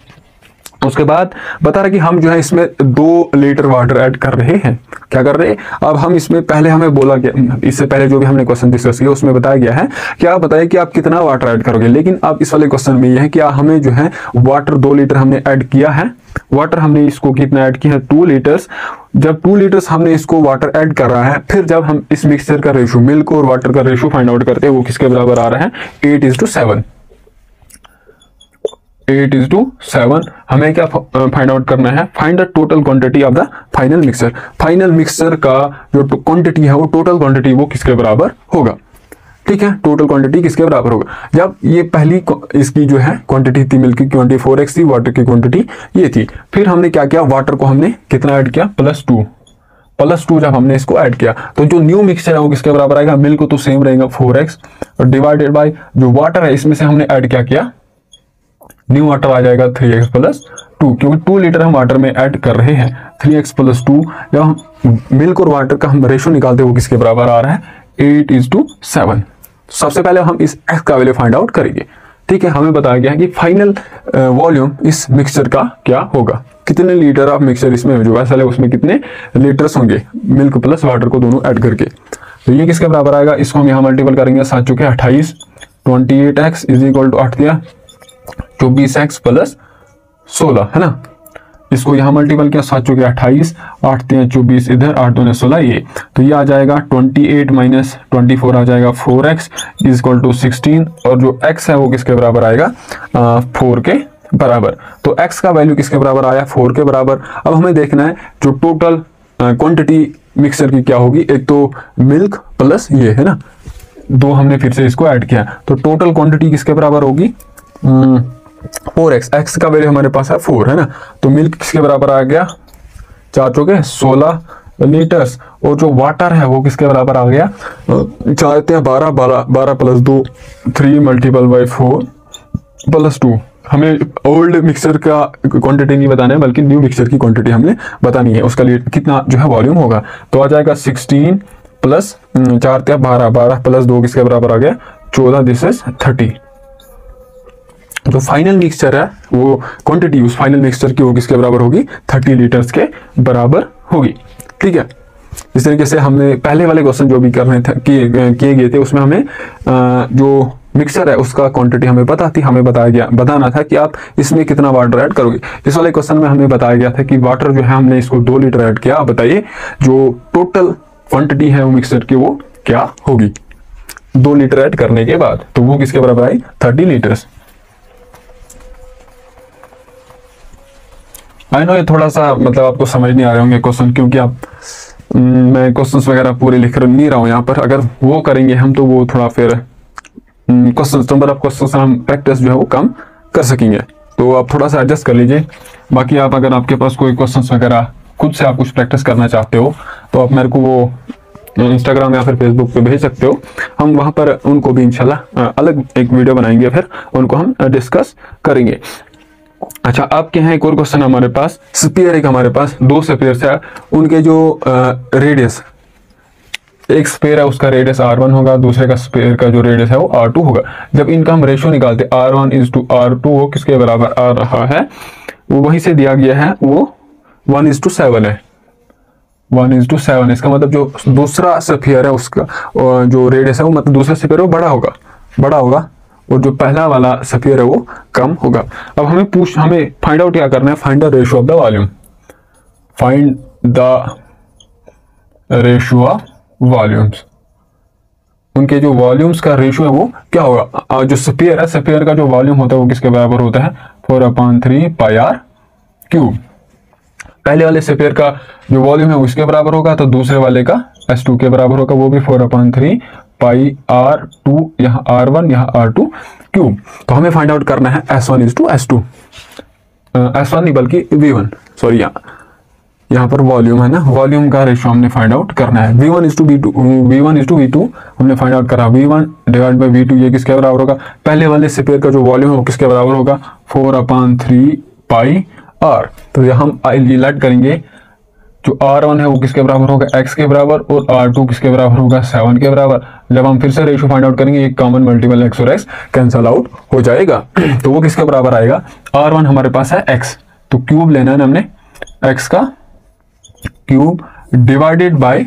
उसके बाद बता रहा कि हम जो है इसमें 2 लीटर वाटर ऐड कर रहे हैं। क्या कर रहे हैं, अब हम इसमें पहले हमें बोला गया, इससे पहले जो भी हमने क्वेश्चन डिस्कस किया उसमें बताया गया है कि आप बताइए कि आप कितना वाटर ऐड करोगे। लेकिन अब इस वाले क्वेश्चन में यह है कि हमें जो है वाटर 2 लीटर हमने ऐड किया है। वाटर हमने इसको कितना ऐड किया है, 2 लीटर्स। जब 2 लीटर्स हमने इसको वाटर ऐड कर रहा है, फिर जब हम इस मिक्सचर का रेशो, मिल्क और वाटर का रेशो फाइंड आउट करते हैं, वो किसके बराबर आ रहा है, 8:7। 8:7 हमें क्या फाइंड आउट करना है, find the total quantity of the final mixture. Final mixture का जो क्वांटिटी है, वो टोटल क्वांटिटी वो किसके बराबर होगा। ठीक है, टोटल क्वांटिटी किसके बराबर होगा। जब ये पहली इसकी जो है क्वांटिटी थी मिल्क की 24x थी, वाटर की क्वांटिटी ये थी। फिर हमने क्या किया, वाटर को हमने कितना ऐड किया, +2 जब हमने इसको ऐड किया तो जो न्यू मिक्सचर है वो किसके बराबर आएगा, मिल्क तो सेम रहेगा 4x और डिवाइडेड बाय जो वाटर है इसमें से हमने ऐड क्या किया, न्यू वाटर आ जाएगा 3x + 2, क्योंकि 2 लीटर हम वाटर में ऐड कर रहे हैं। 3x + 2 जब हम मिल्क और वाटर का हम रेशो निकालते हैं वो किसके बराबर आ रहा है, 8:7। सबसे पहले हम इस x का वैल्यू फाइंड आउट करेंगे। ठीक है, हमें बताया गया है कि फाइनल वॉल्यूम इस मिक्सचर का क्या होगा, कितने लीटर ऑफ मिक्सचर इसमें जो है उसमें कितने लीटर्स होंगे मिल्क प्लस वाटर को दोनों ऐड करके। तो ये किसके बराबर आएगा, इसको हम यहाँ मल्टीपल करेंगे, 7 चुके 28, 28x = 8 दिया 24x + 16 है ना। इसको यहाँ मल्टीपल किया, 7 चुके 28, 8 3 24 इधर 8 2 16 ये, तो ये आ जाएगा 28 - 24 आ जाएगा 4x = 16 और जो x है वो किसके बराबर आएगा, 4 के बराबर। तो x का वैल्यू किसके बराबर आया, 4 के बराबर। अब हमें देखना है जो टोटल क्वांटिटी मिक्सचर की क्या होगी, एक तो मिल्क प्लस ये है ना, 2 हमने फिर से इसको ऐड किया तो टोटल क्वांटिटी किसके बराबर होगी, 4x। x का वैल्यू हमारे पास है 4 है ना, तो मिल्क किसके बराबर आ गया, 4 चौके 16 लीटर्स और जो वाटर है वो किसके बराबर आ गया, 4 × 12 12 + 2 3 × 4 + 2। हमें ओल्ड मिक्सचर का क्वांटिटी नहीं बताना है बल्कि न्यू मिक्सचर की क्वांटिटी हमने बतानी है, उसका लिए कितना जो है वॉल्यूम होगा। तो आ जाएगा 16 + 4 × 12 12 + 2 किसके बराबर आ गया, 14, दिस इज 30। जो फाइनल मिक्सचर है वो क्वांटिटी उस फाइनल मिक्सचर की वो किसके बराबर होगी, 30 लीटर्स के बराबर होगी। ठीक है, इस तरीके से हमने पहले वाले क्वेश्चन जो भी कर रहे थे किए गए थे उसमें हमें जो मिक्सचर है उसका क्वांटिटी हमें पता थी, हमें बताना था कि आप इसमें कितना वाटर ऐड करोगे। इस वाले क्वेश्चन में हमें बताया गया था कि वाटर जो है हमने इसको 2 लीटर ऐड किया। आप बताइए जो टोटल क्वांटिटी है वो मिक्सचर की वो क्या होगी 2 लीटर ऐड करने के बाद, तो वो किसके बराबर आई, 30 लीटर्स। आई नो ये थोड़ा सा मतलब आपको समझ नहीं आ रहे होंगे क्वेश्चन, क्योंकि आप मैं क्वेश्चंस वगैरह पूरे लिख नहीं रहा हूँ यहाँ पर। अगर वो करेंगे हम तो वो थोड़ा फिर नंबर ऑफ क्वेश्चंस हम प्रैक्टिस जो है वो कम कर सकेंगे, तो आप थोड़ा सा एडजस्ट कर लीजिए। बाकी आप अगर आपके पास कोई क्वेश्चंस वगैरह खुद से आप कुछ प्रैक्टिस करना चाहते हो तो आप मेरे को वो इंस्टाग्राम या फिर फेसबुक पे भेज सकते हो, हम वहाँ पर उनको भी इंशाल्लाह अलग एक वीडियो बनाएंगे, फिर उनको हम डिस्कस करेंगे। अच्छा, आपके यहाँ एक और क्वेश्चन हमारे पास, स्फीयर एक हमारे पास 2 स्फीयर्स है, उनके जो रेडियस, एक स्फीयर है उसका रेडियस r1 होगा, दूसरे का स्फीयर का जो रेडियस है वो r2 होगा। जब इनका हम रेशियो निकालते r1 = r2 वो किसके बराबर आ रहा है, वो वहीं से दिया गया है, वो 1:7 है, 1:7। इसका मतलब जो दूसरा स्फीयर है उसका जो रेडियस है वो मतलब दूसरा स्फीयर वो बड़ा होगा और जो पहला वाला स्फीयर है वो कम होगा। अब हमें फाइंड आउट क्या करना है, find the ratio of the volume, find the ratio of volumes. उनके जो वॉल्यूम्स का रेशियो है वो क्या होगा, जो स्फीयर है स्फीयर का जो वॉल्यूम होता है वो किसके बराबर होता है, 4/3 πr³। पहले वाले स्फीयर का जो वॉल्यूम है उसके बराबर होगा, तो दूसरे वाले का S2 के बराबर होगा, वो भी 4/3 πr², यहाँ r1 यहाँ r2 क्यूब। तो हमें फाइंड आउट करना है S1 = S2, S1 नहीं बल्कि V1, सॉरी यहाँ पर वॉल्यूम है ना, वॉल्यूम का रेशियो हमने फाइंड आउट करना है। V1 = V2 हमने फाइंड आउट करा, V1 / V2 ये किसके बराबर होगा, पहले वाले स्फीयर का जो वॉल्यूम है वो किसके बराबर होगा, 4/3 πr। तो यहाँ हम लेट करेंगे, जो r1 है वो किसके बराबर होगा, x के बराबर, और r2 किसके बराबर होगा, 7 के बराबर। जब हम फिर से रेशियो फाइंड आउट करेंगे, एक कॉमन मल्टीपल x और x कैंसल आउट हो जाएगा, तो वो किसके बराबर आएगा, r1 हमारे पास है x, तो क्यूब लेना है हमने, x का क्यूब डिवाइडेड बाय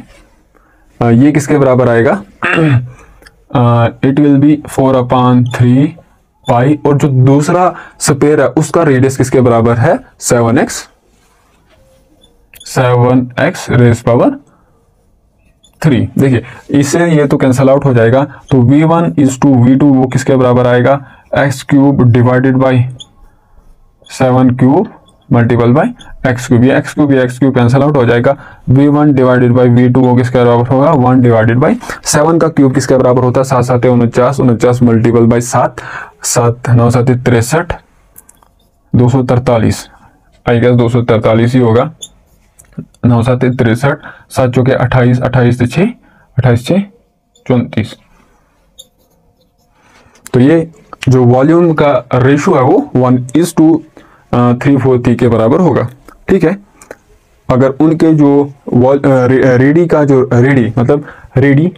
ये किसके बराबर आएगा, इट विल बी 4/3 पाई, और जो दूसरा स्फीयर है उसका रेडियस किसके बराबर है, 7x raised to 3। देखिए इससे ये तो कैंसल आउट हो जाएगा, तो V1 = V2 वो किसके बराबर आएगा, x³ divided by 7³ multiple bye x cube, ये एक्स क्यूब कैंसिल आउट हो जाएगा। v1 डिवाइडेड बाई v2 वो किसके बराबर होगा 1 डिवाइडेड बाई 7 का क्यूब किसके बराबर होता है 7 7 49, 49 मल्टीपल बाई 7, 7 9 7 63, 243, आई गेस 243 ही होगा। 9 7 63, 7 चौके 28, 28 से 6, 28 6 34। तो ये जो वॉल्यूम का रेशियो है वो 1:343 के बराबर होगा। ठीक है, अगर उनके जो रेडी का जो रेडी मतलब रेडी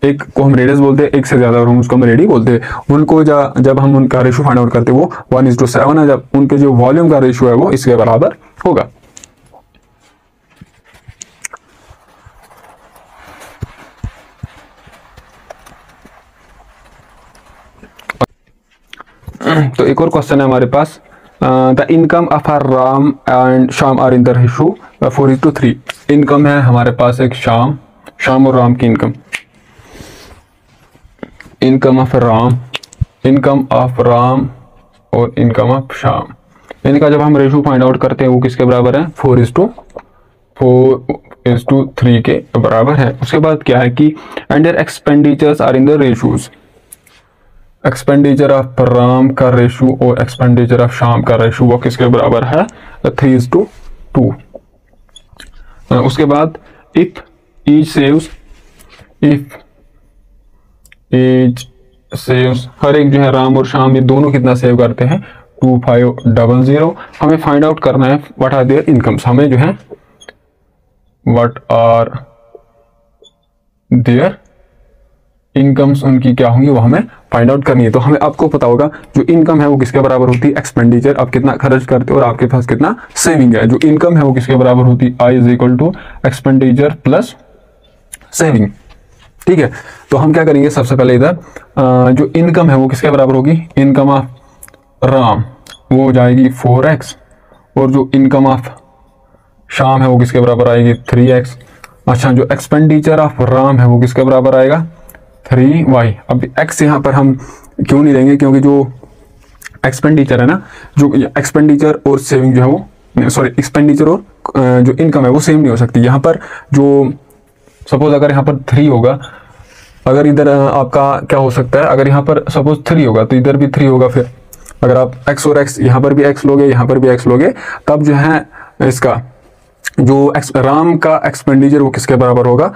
एक को हम रेडियस बोलते हैं, एक से ज्यादा और हम उसको हम रेडी बोलते हैं, उनको जब हम उनका रेशियो फाइंड आउट करते हैं वो 1:7 है, जब उनके जो वॉल्यूम का रेशियो है वो इसके बराबर होगा। तो एक और क्वेश्चन है हमारे पास, the income of Ram and Shyam are in the ratio 4:3। इनकम है हमारे पास एक श्याम और राम की इनकम, इनकम ऑफ राम और इनकम ऑफ श्याम, इनका जब हम रेशियो फाइंड आउट करते हैं वो किसके बराबर है 4:3 के बराबर है। उसके बाद क्या है कि and their expenditures are in the ratios, expenditure of Ram का रेशियो और एक्सपेंडिचर ऑफ श्याम का रेशियो वो किसके बराबर है 3:2। उसके बाद इफ ईच सेव्स हर एक जो है राम और श्याम ये दोनों कितना सेव करते हैं 2500। हमें फाइंड आउट करना है व्हाट आर देयर इनकम्स, हमें जो है व्हाट आर देयर इनकम्स उनकी क्या होंगी वो हमें फाइंड आउट करनी है। तो हमें आपको पता होगा जो इनकम है वो किसके बराबर होती है एक्सपेंडिचर, आप कितना खर्च करते हो और आपके पास कितना सेविंग है। जो इनकम है वो किसके बराबर होती है I is equal to expenditure plus saving. ठीक है, तो हम क्या करेंगे सबसे पहले इधर जो इनकम है वो किसके बराबर होगी, इनकम ऑफ राम वो हो जाएगी 4x और जो इनकम ऑफ श्याम है वो किसके बराबर आएगी 3x। अच्छा, जो एक्सपेंडिचर ऑफ राम है वो किसके बराबर आएगा 3y। अब x यहाँ पर हम क्यों नहीं लेंगे, क्योंकि जो एक्सपेंडिचर है ना, जो एक्सपेंडिचर और सेविंग जो है वो सॉरी एक्सपेंडिचर और जो इनकम है वो सेम नहीं हो सकती। यहाँ पर जो सपोज अगर यहाँ पर 3 होगा, अगर इधर आपका क्या हो सकता है, अगर यहाँ पर सपोज 3 होगा तो इधर भी 3 होगा। फिर अगर आप x और x यहाँ पर भी x लोगे यहाँ पर भी x लोगे, तब जो है इसका जो राम का एक्सपेंडिचर वो किसके बराबर होगा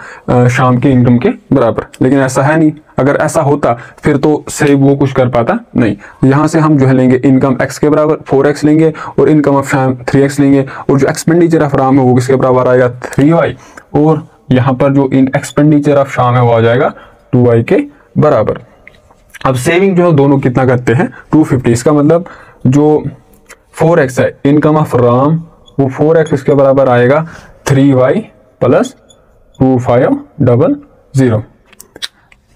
श्याम की इनकम के बराबर। लेकिन ऐसा है नहीं, अगर ऐसा होता फिर तो सेव वो कुछ कर पाता नहीं। यहाँ से हम जो है लेंगे इनकम x के बराबर 4x लेंगे और इनकम ऑफ श्याम 3x लेंगे और जो एक्सपेंडिचर ऑफ राम है वो किसके बराबर आएगा 3y और यहाँ पर जो एक्सपेंडिचर ऑफ श्याम है वो आ जाएगा 2y के बराबर। अब सेविंग जो है दोनों कितना करते हैं 250। इसका मतलब जो 4x है इनकम ऑफ राम वो 4x इसके बराबर आएगा 3y प्लस 2500।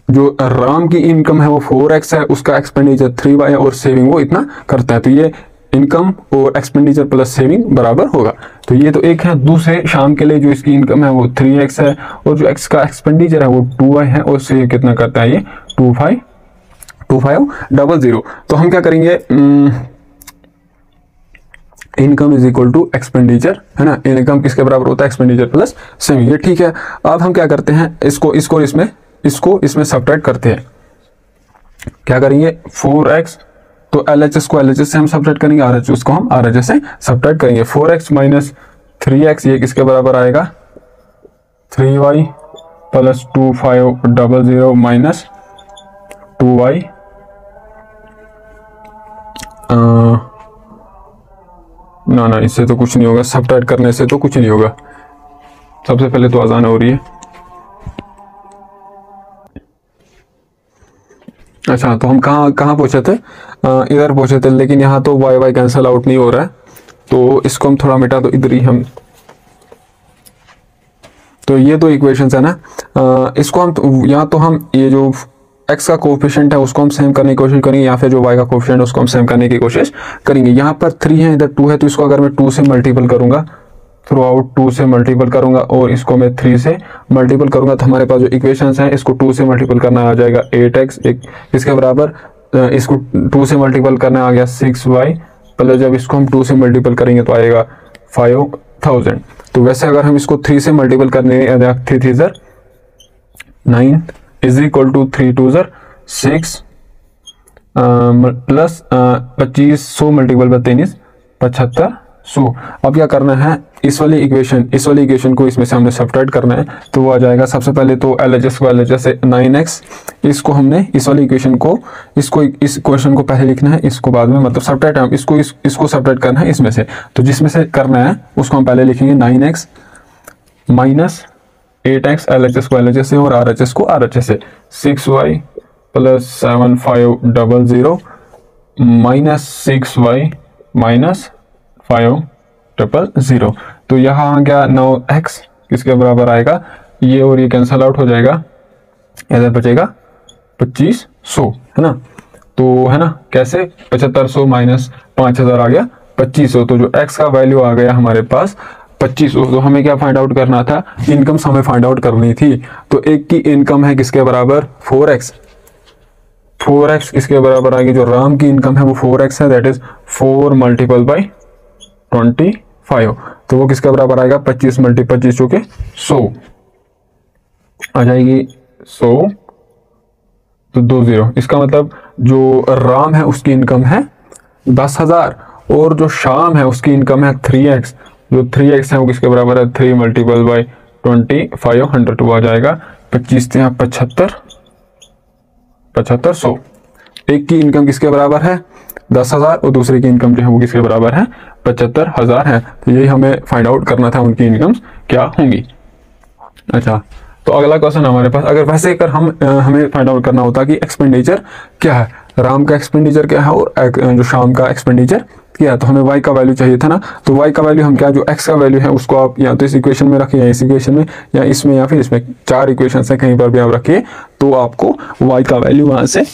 जो राम की इनकम है वो 4x है, उसका एक्सपेंडिचर 3y और सेविंग वो इतना करता है। तो ये इनकम और एक्सपेंडिचर प्लस सेविंग बराबर होगा। तो ये तो एक है। दूसरे श्याम के लिए जो इसकी इनकम है वो 3x है और जो x का एक्सपेंडिचर है वो 2y है और सेव कितना करता है ये 2500। तो हम क्या करेंगे income is equal to expenditure है ना, इनकम किसके बराबर होता है एक्सपेंडिचर प्लस सेविंग। ये ठीक है। अब हम क्या करते हैं इसको इसमें सब्ट्रैक्ट करते हैं। क्या करेंगे 4x तो LHS को LHS से हम सब्ट्रैक्ट करेंगे, RHS को हम RHS से सब्ट्रैक्ट करेंगे। 4x माइनस 3x ये किसके बराबर आएगा 3y प्लस 2500 माइनस 2y ना इससे तो कुछ नहीं होगा, सब्ट्रैक्ट करने से तो कुछ नहीं होगा। सबसे पहले तो आसान हो रही है। अच्छा, तो हम कहाँ पहुंचे थे, इधर पहुंचे थे, लेकिन यहाँ तो y कैंसिल आउट नहीं हो रहा है तो इसको हम थोड़ा मिटा दो इधर ही हम। तो ये तो इक्वेशंस है ना, इसको हम यहाँ तो हम ये जो x का कोफिशिएंट है उसको हम सेम करने की कोशिश करेंगे या फिर जो y का कोफिशिएंट है उसको हम सेम करने की कोशिश करेंगे। यहाँ पर 3 है इधर 2 है तो इसको अगर मैं 2 से मल्टीपल करूंगा, थ्रू आउट 2 से मल्टीपल करूंगा और इसको मैं 3 से मल्टीपल करूंगा तो हमारे पास जो इक्वेशंस हैं इसको 2 से मल्टीपल करना आ जाएगा 8x, इसके बराबर इसको 2 से मल्टीपल करना आ गया 6y प्लस जब इसको हम 2 से मल्टीपल करेंगे तो आएगा 5000। तो वैसे अगर हम इसको 3 से मल्टीपल करने 3 3 ज़र 9 इज इक्वल टू 3 2 ज़र 6 प्लस 2500 मल्टीपल बाय 3 इज 7500। अब क्या करना है, इस वाली इक्वेशन को इसमें से हमने सब्ट्रैक्ट करना है। तो वो आ जाएगा सबसे पहले तो LHS को LHS से 9x, इसको हमने इस वाली इक्वेशन को इस इक्वेशन को पहले लिखना है, इसको बाद में, मतलब सब्ट्रैक्ट हम इसको सब्ट्रैक्ट करना है इसमें से। तो जिसमें से करना है उसको हम पहले लिखेंगे 9x माइनस 8x, LHS को LHS से और RHS को RHS से, 6y plus 7500 minus 6y minus 500। तो यहाँ आ गया 9x किसके बराबर आएगा, ये और ये कैंसल आउट हो जाएगा, इधर बचेगा 2500, है ना। तो है ना, कैसे 7500 माइनस 5000 आ गया 2500। तो जो x का वैल्यू आ गया हमारे पास 2500। तो हमें क्या फाइंड आउट करना था, इनकम्स हमें फाइंड आउट करनी थी। तो एक की इनकम है किसके बराबर 4x, 4x किसके बराबर आएगी, जो राम की इनकम है वो 4x है, दैट इज 4 मल्टीपल बाई 25। तो वो किसके बराबर आएगा 25 मल्टीपल 25 जो के 100 आ जाएगी 100। तो 20, इसका मतलब जो राम है उसकी इनकम है 10,000 और जो श्याम है उसकी इनकम है 3x। जो 3x है वो किसके बराबर है 3 मल्टीपल बाई 2500। तो आ जाएगा 25 से 7500। एक की इनकम किसके बराबर है 10,000 और दूसरे की इनकम जो है वो किसके बराबर है 75,000 है। तो यही हमें फाइंड आउट करना था, उनकी इनकम्स क्या होंगी। अच्छा, तो अगला क्वेश्चन हमारे पास, अगर वैसे कर हमें फाइंड आउट करना होता कि एक्सपेंडिचर क्या है, राम का एक्सपेंडिचर क्या है और जो श्याम का एक्सपेंडिचर क्या है, तो हमें y का वैल्यू चाहिए था ना। तो y का वैल्यू हम क्या, जो x का वैल्यू है उसको आप या तो इस इक्वेशन में रखिए या इस इक्वेशन में या इसमें या फिर इसमें, 4 इक्वेशन से कहीं पर भी आप रखिए तो आपको y का वैल्यू वहां से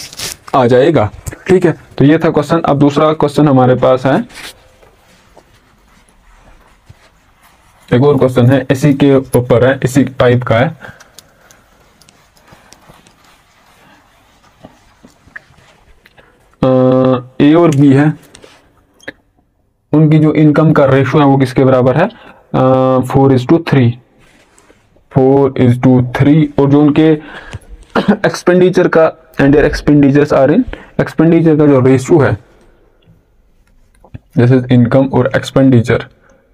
आ जाएगा। ठीक है, तो ये था क्वेश्चन। अब दूसरा क्वेश्चन हमारे पास है, एक और क्वेश्चन है इसी के ऊपर है, इसी टाइप का है। ए और बी है, उनकी जो इनकम का रेशो है वो किसके बराबर है 4:3, 4:3। और जो उनके एक्सपेंडिचर का and expenditures are in, expenditure का जो रेशो है, दिस इज इनकम और expenditure,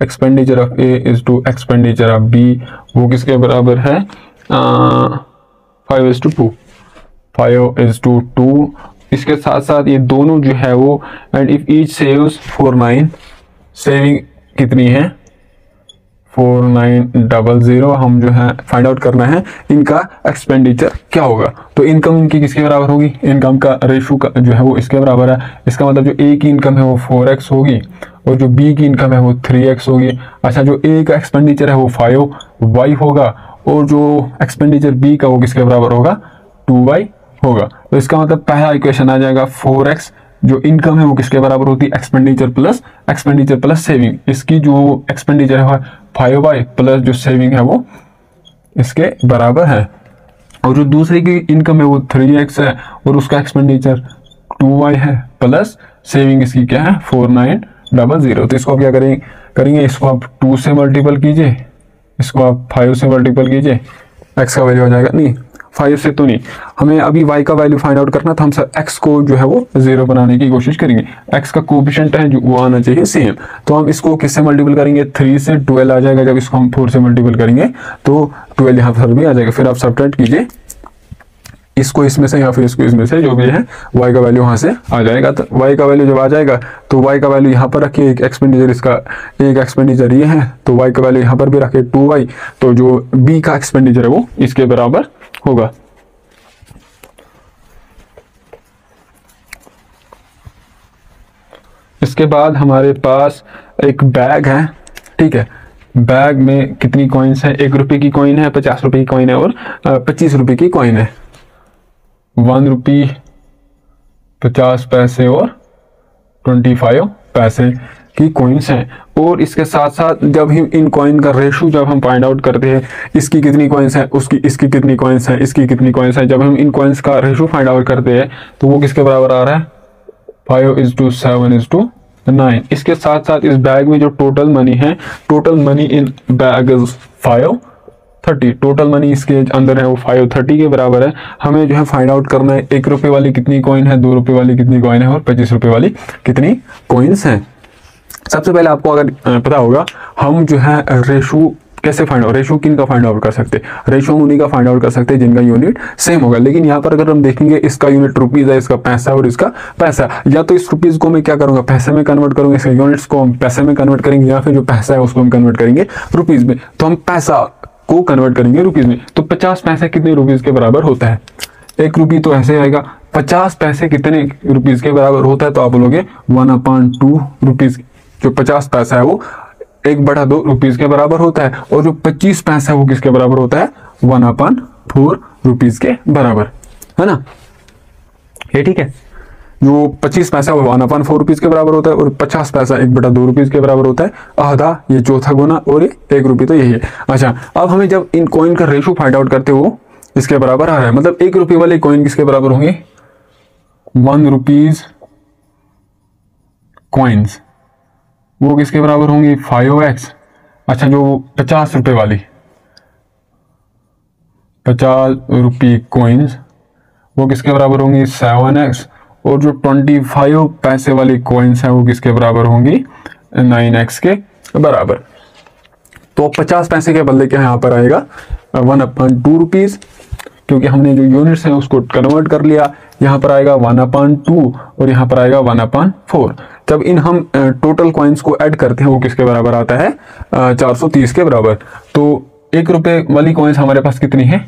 expenditure of A is to expenditure of B, वो किसके बराबर है 5:2, 5:2। इसके साथ साथ ये दोनों जो है वो, and if each saves 49, saving कितनी है 4900। हम जो है फाइंड आउट करना है इनका एक्सपेंडिचर क्या होगा। तो इनकम इनकी किसके बराबर होगी, इनकम का रेशो का जो है वो इसके बराबर है। इसका मतलब जो ए की इनकम है वो 4x होगी और जो बी की इनकम है वो 3x होगी। अच्छा, जो ए का एक्सपेंडिचर है वो 5y होगा और जो एक्सपेंडिचर बी का वो किसके बराबर होगा 2y होगा। तो इसका मतलब पहला इक्वेशन आ जाएगा 4x, जो इनकम है वो किसके बराबर होती है एक्सपेंडिचर प्लस सेविंग। इसकी जो एक्सपेंडिचर है 5y प्लस जो सेविंग है वो इसके बराबर है। और जो दूसरे की इनकम है वो 3x है और उसका एक्सपेंडिचर 2y है प्लस सेविंग इसकी क्या है 4900। तो इसको आप क्या करेंगे, इसको आप 2 से मल्टीपल कीजिए, इसको आप 5 से मल्टीपल कीजिए, x का वैल्यू आ जाएगा, नहीं 5 से तो नहीं, हमें अभी y का वैल्यू फाइंड आउट करना था। हम सब x को जो है वो 0 बनाने की कोशिश करेंगे। x का कोएफिशिएंट है जो वो आना चाहिए सेम। तो हम इसको किससे मल्टीपल करेंगे 3 से, 12 आ जाएगा। जब इसको हम 4 से मल्टीपल करेंगे तो 12 यहाँ पर भी आ जाएगा। फिर आप सब्ट्रैक्ट कीजिए इसको इसमें से या फिर इसको इसमें से, जो भी है y का वैल्यू वहां से आ जाएगा। तो y का वैल्यू जब आ जाएगा तो y का वैल्यू यहाँ पर रखिए, एक एक्सपेंडिचर इसका, एक एक्सपेंडिचर ये है तो y का वैल्यू यहाँ पर भी रखिए 2y। तो जो b का एक्सपेंडिचर है वो इसके बराबर होगा। इसके बाद हमारे पास एक बैग है, ठीक है। बैग में कितनी कॉइन्स है, 1 रुपये की कॉइन है, 50 रुपये की कॉइन है और 25 रुपये की कॉइन है। 1 रुपये 50 पैसे और 25 पैसे की कॉइन्स हैं। और इसके साथ साथ जब हम इन कॉइन का रेशो जब हम फाइंड आउट करते हैं, इसकी कितनी कॉइन्स है, इसकी कितनी कॉइन्स है, इसकी कितनी कॉइन्स है, जब हम इन कॉइन्स का रेशो फाइंड आउट करते हैं तो वो किसके बराबर आ रहा है 5:7:3। 9। इसके साथ साथ इस बैग में जो टोटल मनी है, total money in bag is 530। Total money इसके अंदर है वो 530 के बराबर है। हमें जो है फाइंड आउट करना है 1 रुपये वाली कितनी कॉइन है, 2 रुपये वाली कितनी कॉइन है और 25 रुपये वाली कितनी कॉइन्स हैं। सबसे पहले आपको अगर पता होगा हम जो है रेशो कैसे फाइंड आउट, रेशो किन का फाइंड आउट कर सकते हैं, रेशो उन्हीं का फाइंड आउट कर सकते हैं जिनका यूनिट सेम होगा। लेकिन यहाँ पर अगर हम देखेंगे इसका यूनिट रुपीज है, इसका पैसा और इसका पैसा, या तो इस रुपीज को मैं क्या करूंगा पैसे में कन्वर्ट करूंगा, इसके यूनिट्स को हम पैसे में कन्वर्ट करेंगे, या फिर जो पैसा है उसको हम कन्वर्ट करेंगे रुपीज में। तो हम पैसा को कन्वर्ट करेंगे रुपीज में। तो 50 पैसे कितने रुपीज के बराबर होता है, 1 रुपये तो ऐसे आएगा। 50 पैसे कितने रुपीज के बराबर होता है, तो आप बोलोगे 1/2 रुपीज। जो 50 पैसा है वो 1/2 रुपीज के बराबर होता है, और जो 25 पैसा है वो किसके बराबर होता है, 1/4 रुपीज के बराबर, है ना। ये ठीक है, जो 25 पैसा वो 1/4 रुपीज के बराबर होता है, और 50 पैसा 1/2 रुपीज के बराबर होता है। आधा ये चौथा गुना, और ये 1 रुपये तो यही है। अच्छा, अब हमें जब इन कॉइन का रेशो फाइंड आउट करते हो इसके बराबर आ रहा है, मतलब 1 रुपये वाले कॉइन किसके बराबर होंगे, 1 रुपीज कॉइन्स, वो किसके बराबर होंगी, 5x। अच्छा, जो 50 रुपये वाली 50 रुपये कॉइन्स वो किसके बराबर होंगी, 7x। और जो 25 पैसे वाली कॉइन्स हैं वो किसके बराबर होंगी, 9x के बराबर। तो 50 पैसे के बदले क्या यहाँ पर आएगा, 1/2 रुपीज, क्योंकि हमने जो यूनिट्स हैं उसको कन्वर्ट कर लिया। यहाँ पर आएगा 1/2 और यहाँ पर आएगा 1/4। जब इन हम टोटल कॉइन्स को ऐड करते हैं वो किसके बराबर आता है, 430 के बराबर। तो 1 रुपये वाली कॉइन्स हमारे पास कितनी है,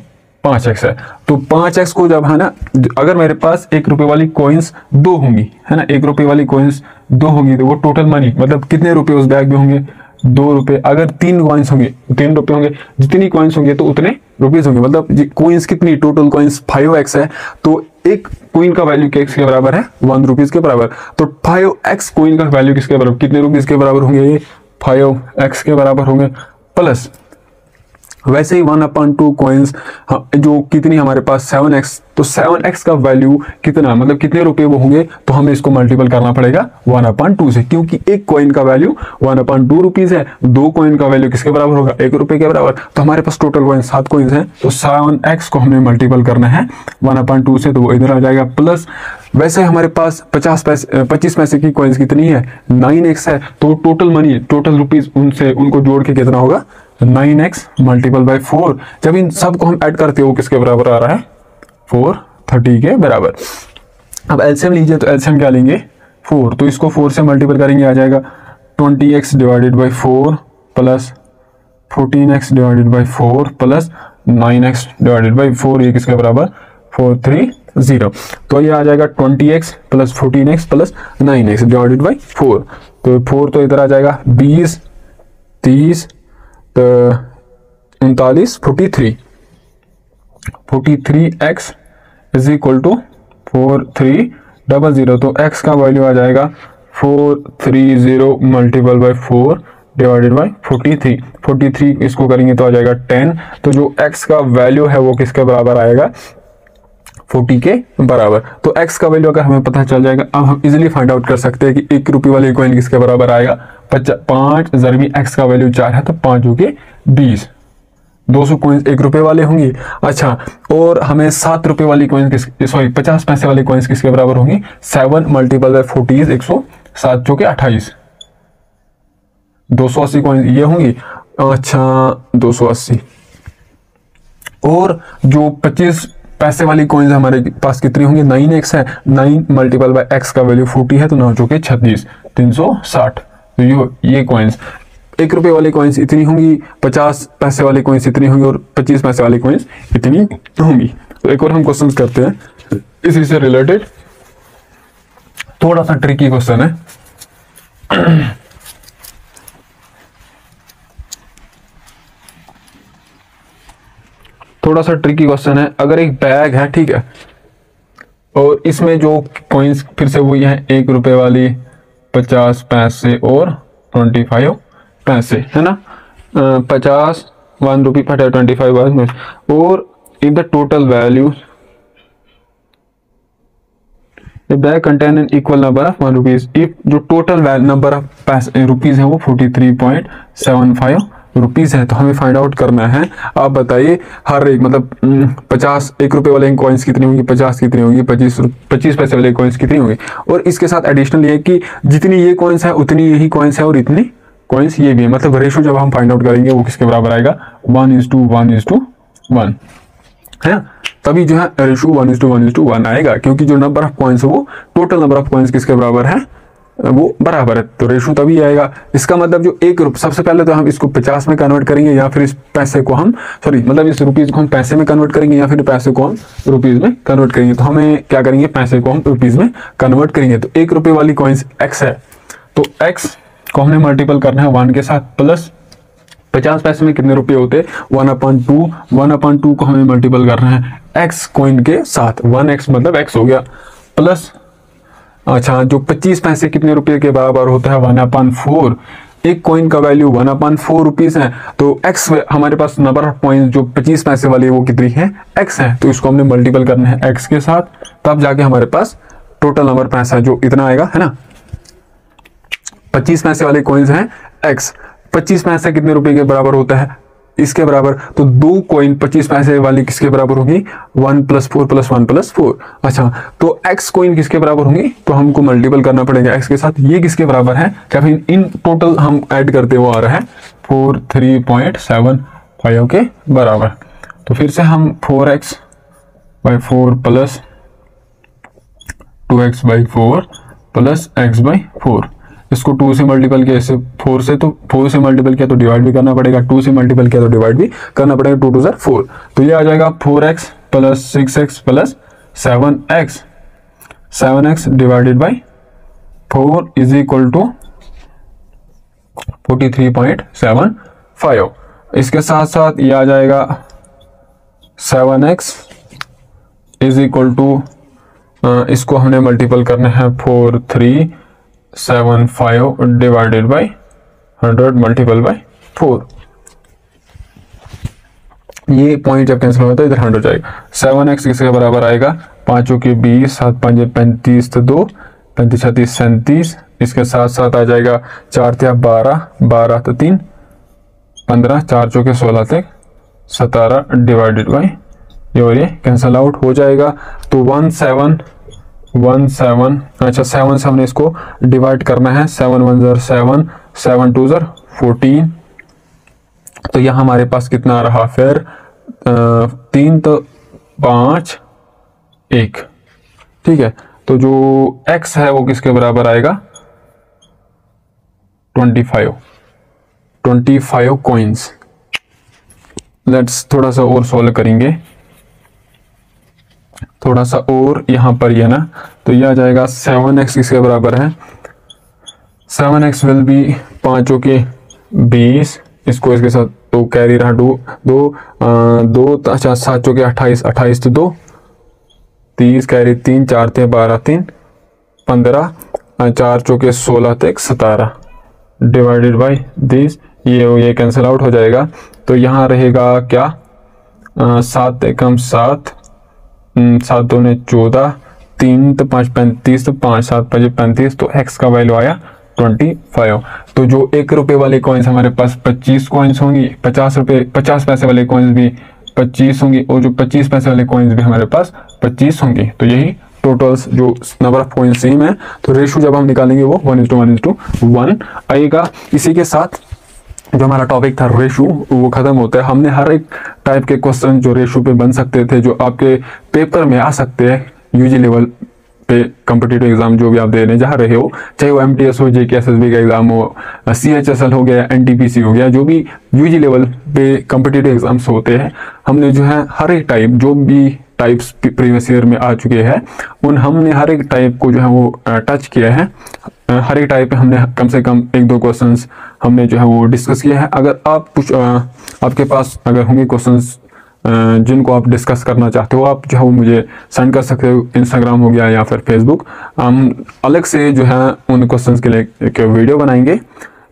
5x है। तो 5x को जब, है ना, अगर मेरे पास 1 रुपये वाली कॉइन्स 2 होंगी, है ना, 1 रुपये वाली कॉइन्स 2 होंगी, तो वो टोटल मनी मतलब कितने रुपए उस बैग में होंगे, 2 रुपये। अगर 3 कॉइन्स होंगे 3 रुपये होंगे, जितनी कॉइन्स होंगे तो उतने रुपीज होंगे। मतलब कॉइन्स कितनी, टोटल कॉइन्स 5x है, तो एक कॉइन का वैल्यू किसके बराबर है, 1 रुपीज के बराबर। तो 5x कॉइन का वैल्यू किसके बराबर, कितने रुपीज के बराबर होंगे, ये 5x के बराबर होंगे। प्लस वैसे ही 1/2 कॉइन्स जो कितनी हमारे पास 7x, तो 7x का वैल्यू कितना, मतलब कितने रुपए वो होंगे, तो हमें इसको मल्टीपल करना पड़ेगा 1/2 से, क्योंकि एक कॉइन का वैल्यू 1/2 रुपीज है, 2 कॉइन का वैल्यू किसके बराबर होगा, 1 रुपए के बराबर। तो हमारे पास टोटल कॉइन 7 कॉइन्स हैं, तो 7x को हमें मल्टीपल करना है 1/2 से, तो वो इधर आ जाएगा। प्लस वैसे हमारे पास 25 पैसे की कॉइन्स कितनी है, 9x है, तो टोटल मनी, टोटल रुपीज उनसे उनको जोड़ के कितना होगा, 9x मल्टीपल बाय 4। जब इन सब को हम ऐड करते हो किसके बराबर आ रहा है, 430 के बराबर। अब एलसीएम लीजिए, तो एलसीएम क्या लेंगे, 4, तो इसको 4 से मल्टीपल करेंगे, आ जाएगा 20x divided by 4 plus 14x divided by 4 plus 9x divided by 4, ये किसके बराबर, 430। तो ये आ जाएगा 20x plus 14x plus 9x divided by 4। तो 4 तो इधर आ जाएगा 20, 30, 39, 43x इज इक्वल टू 4300। तो x का वैल्यू आ जाएगा 430 मल्टीपल बाई 4 डिवाइडेड बाई 43 इसको करेंगे तो आ जाएगा 10। तो जो x का वैल्यू है वो किसके बराबर आएगा, 40 के बराबर। तो x का वैल्यू अगर हमें पता चल जाएगा, अब हम इजीली फाइंड आउट कर सकते हैं कि 1 रुपये वाली कॉइन किसके बराबर आएगा, 5 जरबी x का वैल्यू 4 है, तो 5 हो के 20, 200 कॉइन्स 1 रुपये वाले होंगे। अच्छा, और हमें 7 रुपये वाली कॉइन्स 50 पैसे वाली कॉइन्स किसके बराबर होंगी, 7 मल्टीपल बाय 40 107 जो कि 28, 280 कॉइन्स ये होंगी। अच्छा 280, और जो 25 पैसे वाली कॉइन्स हमारे पास कितनी होंगी, 9x है, 9 मल्टीपल बाय x का वैल्यू 40 है, तो 9 जो कि 36, 360। तो ये कॉइन्स 1 रुपये वाली कॉइन्स इतनी होंगी, 50 पैसे वाली कॉइन्स इतनी होंगी, और 25 पैसे वाली कॉइन्स इतनी होंगी। तो एक और हम क्वेश्चन करते हैं इसी से रिलेटेड, थोड़ा सा ट्रिकी क्वेश्चन है। थोड़ा सा ट्रिकी क्वेश्चन है। अगर एक बैग है, ठीक है, और इसमें जो कॉइन्स फिर से वही है, 1 रुपये वाली, 50 पैसे और 25 पैसे, है ना, 50 1 रुपी 25, और in the total value a bag contain an equal number of 1 rupees if जो टोटल नंबर ऑफ रुपीज है वो 43.75 रुपीज है। तो हमें फाइंड आउट करना है। आप बताइए हर एक मतलब 50 1 रुपए वाले कॉइन्स कितनी होंगी, 50 कितनी होंगी, 25 पैसे वाले कॉइन्स कितनी होंगी। और इसके साथ एडिशनल ये कि जितनी ये कॉइन्स है उतनी यही कॉइन्स है और इतनी कॉइन्स ये भी है। मतलब रेशो जब हम फाइंड आउट करेंगे वो किसके बराबर आएगा, 1:1:1 है ना। तभी जो है रेशो 1:1:1 आएगा, क्योंकि जो नंबर ऑफ कॉइन्स है वो टोटल नंबर ऑफ कॉइन्स किसके बराबर है, वो बराबर है। तो रेशो तभी आएगा। इसका मतलब जो 1 रुपये, सबसे पहले तो हम इसको 50 में कन्वर्ट करेंगे या फिर इस पैसे को हम मतलब इस रुपीज को हम पैसे में कन्वर्ट करेंगे या फिर पैसे को हम रुपीज में कन्वर्ट करेंगे। तो हमें क्या करेंगे, पैसे को हम रुपीज में कन्वर्ट करेंगे। तो 1 रुपये वाली कॉइन्स x है, तो x को हमने मल्टीपल करना है 1 के साथ, प्लस 50 पैसे में कितने रुपए होते, 1/2, 1/2 को हमें मल्टीपल करना है x कॉइन के साथ, 1x मतलब x हो गया, प्लस अच्छा जो 25 पैसे कितने रुपए के बराबर होता है, 1/4। एक कॉइन का वैल्यू 1/4 रुपीज है, तो x हमारे पास नंबर ऑफ कॉइन जो 25 पैसे वाली वो कितनी है, x है। तो इसको हमने मल्टीपल करना है x के साथ, तब जाके हमारे पास टोटल नंबर पैसा जो इतना आएगा, है ना। 25 पैसे वाले कॉइन्स हैं x, 25 पैसे कितने रुपए के बराबर होता है, इसके बराबर। तो 2 कॉइन 25 पैसे वाली किसके बराबर होगी, 1 + 4 + 1 + 4। अच्छा, तो x कॉइन किसके बराबर होंगी, तो हमको मल्टीपल करना पड़ेगा x के साथ। ये किसके बराबर है, क्या फिर इन टोटल हम ऐड करते हुए आ रहा है 43.75 के बराबर। तो फिर से हम 4x/4 + 2x/4 + x/4, इसको 2 से मल्टीपल किया, इसे 4 से, तो 4 से मल्टीपल किया तो डिवाइड भी करना पड़ेगा, 2 से मल्टीपल किया तो डिवाइड भी करना पड़ेगा, 2 × 2 = 4। तो ये आ जाएगा 4x + 6x + 7x, 7x divided by 4 = 43.75। इसके साथ साथ ये आ जाएगा 7x = इसको हमने मल्टीपल करना है 4375 डिवाइडेड बाई 100 मल्टीपल बाई 4। ये पॉइंट जब कैंसिल होगा तो इधर 100 जाएगा। 7x किसके बराबर आएगा, 5 × 20, 7 × 5 = 35, तो 2, 35 × 36 37। इसके साथ साथ आ जाएगा 4 × 12, 12 तो 3, 15, 4 × 16 तक 17 डिवाइडेड बाई ये, और ये कैंसिल आउट हो जाएगा। तो 17, अच्छा 7 से हमने इसको डिवाइड करना है, 7 × 1 = 7, 7 × 2 = 14। तो यहाँ हमारे पास कितना रहा फिर, 3 तो 5 1, ठीक है। तो जो x है वो किसके बराबर आएगा, 25 कॉइन्स। लेट्स थोड़ा सा और सॉल्व करेंगे, थोड़ा सा और यहाँ पर ये ना, तो ये आ जाएगा 7x किसके बराबर है, 7x विल बी 5 × 20, इसको इसके साथ तो कैरी रहा 2, अच्छा 7 × 28, 28 तो 2, 30 कैरी 3, 4 × 12 3, 15, 4 × 16 तक 17 डिवाइडेड बाई दिस, ये कैंसिल आउट हो जाएगा। तो यहाँ रहेगा क्या, 7 × 7, 7 × 2 = 14, 3 तो 5 35, तो 5 7 5 35, तो x का वैल्यू आया 25। तो जो 1 रुपये वाले कॉइन्स हमारे पास 25 कॉइन्स होंगी, 50 पैसे वाले कॉइन्स भी 25 होंगी, और जो 25 पैसे वाले कॉइन्स भी हमारे पास 25 होंगी। तो यही टोटल्स जो नंबर ऑफ कॉइन्स सेम है, तो रेशो जब हम निकालेंगे वो 1:1:1 आएगा। इसी के साथ जो हमारा टॉपिक था रेशो वो खत्म होता है। हमने हर एक टाइप के क्वेश्चन जो रेशो पे बन सकते थे, जो आपके पेपर में आ सकते हैं यूजी लेवल पे, कॉम्पिटिटिव एग्जाम जो भी आप दे रहे हैं जहाँ रहे हो, चाहे वो MTS हो, JK SSB का एग्जाम हो, CHSL हो गया, NTPC हो गया, जो भी यूजी लेवल पे कॉम्पिटिटिव एग्जाम्स होते हैं, हमने जो है हर एक टाइप जो भी टाइप्स प्रीवियस ईयर में आ चुके हैं हमने हर एक टाइप को जो है वो टच किया है। हर एक टाइप पे हमने कम से कम 1-2 क्वेश्चंस हमने जो है वो डिस्कस किया है। अगर आप कुछ आपके पास अगर होंगे क्वेश्चंस जिनको आप डिस्कस करना चाहते हो, आप जो है वो मुझे सेंड कर सकते हो, इंस्टाग्राम हो गया या फिर फेसबुक। हम अलग से जो है उन क्वेश्चंस के लिए एक वीडियो बनाएंगे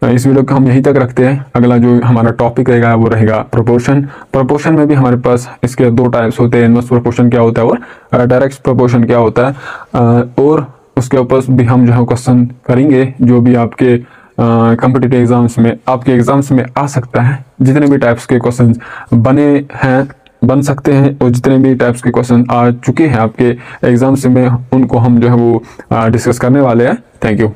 इस वीडियो को हम यहीं तक रखते हैं। अगला जो हमारा टॉपिक रहेगा वो रहेगा प्रोपोर्शन। प्रोपोर्शन में भी हमारे पास इसके दो टाइप्स होते हैं, इनवर्स प्रोपोर्शन क्या होता है और डायरेक्ट प्रोपोर्शन क्या होता है, और उसके ऊपर भी हम जो है क्वेश्चन करेंगे जो भी आपके कॉम्पिटिटिव एग्जाम्स में आपके एग्जाम्स में आ सकता है। जितने भी टाइप्स के क्वेश्चन बन सकते हैं और जितने भी टाइप्स के क्वेश्चन आ चुके हैं आपके एग्जाम्स में, उनको हम जो है वो डिस्कस करने वाले हैं। Thank you.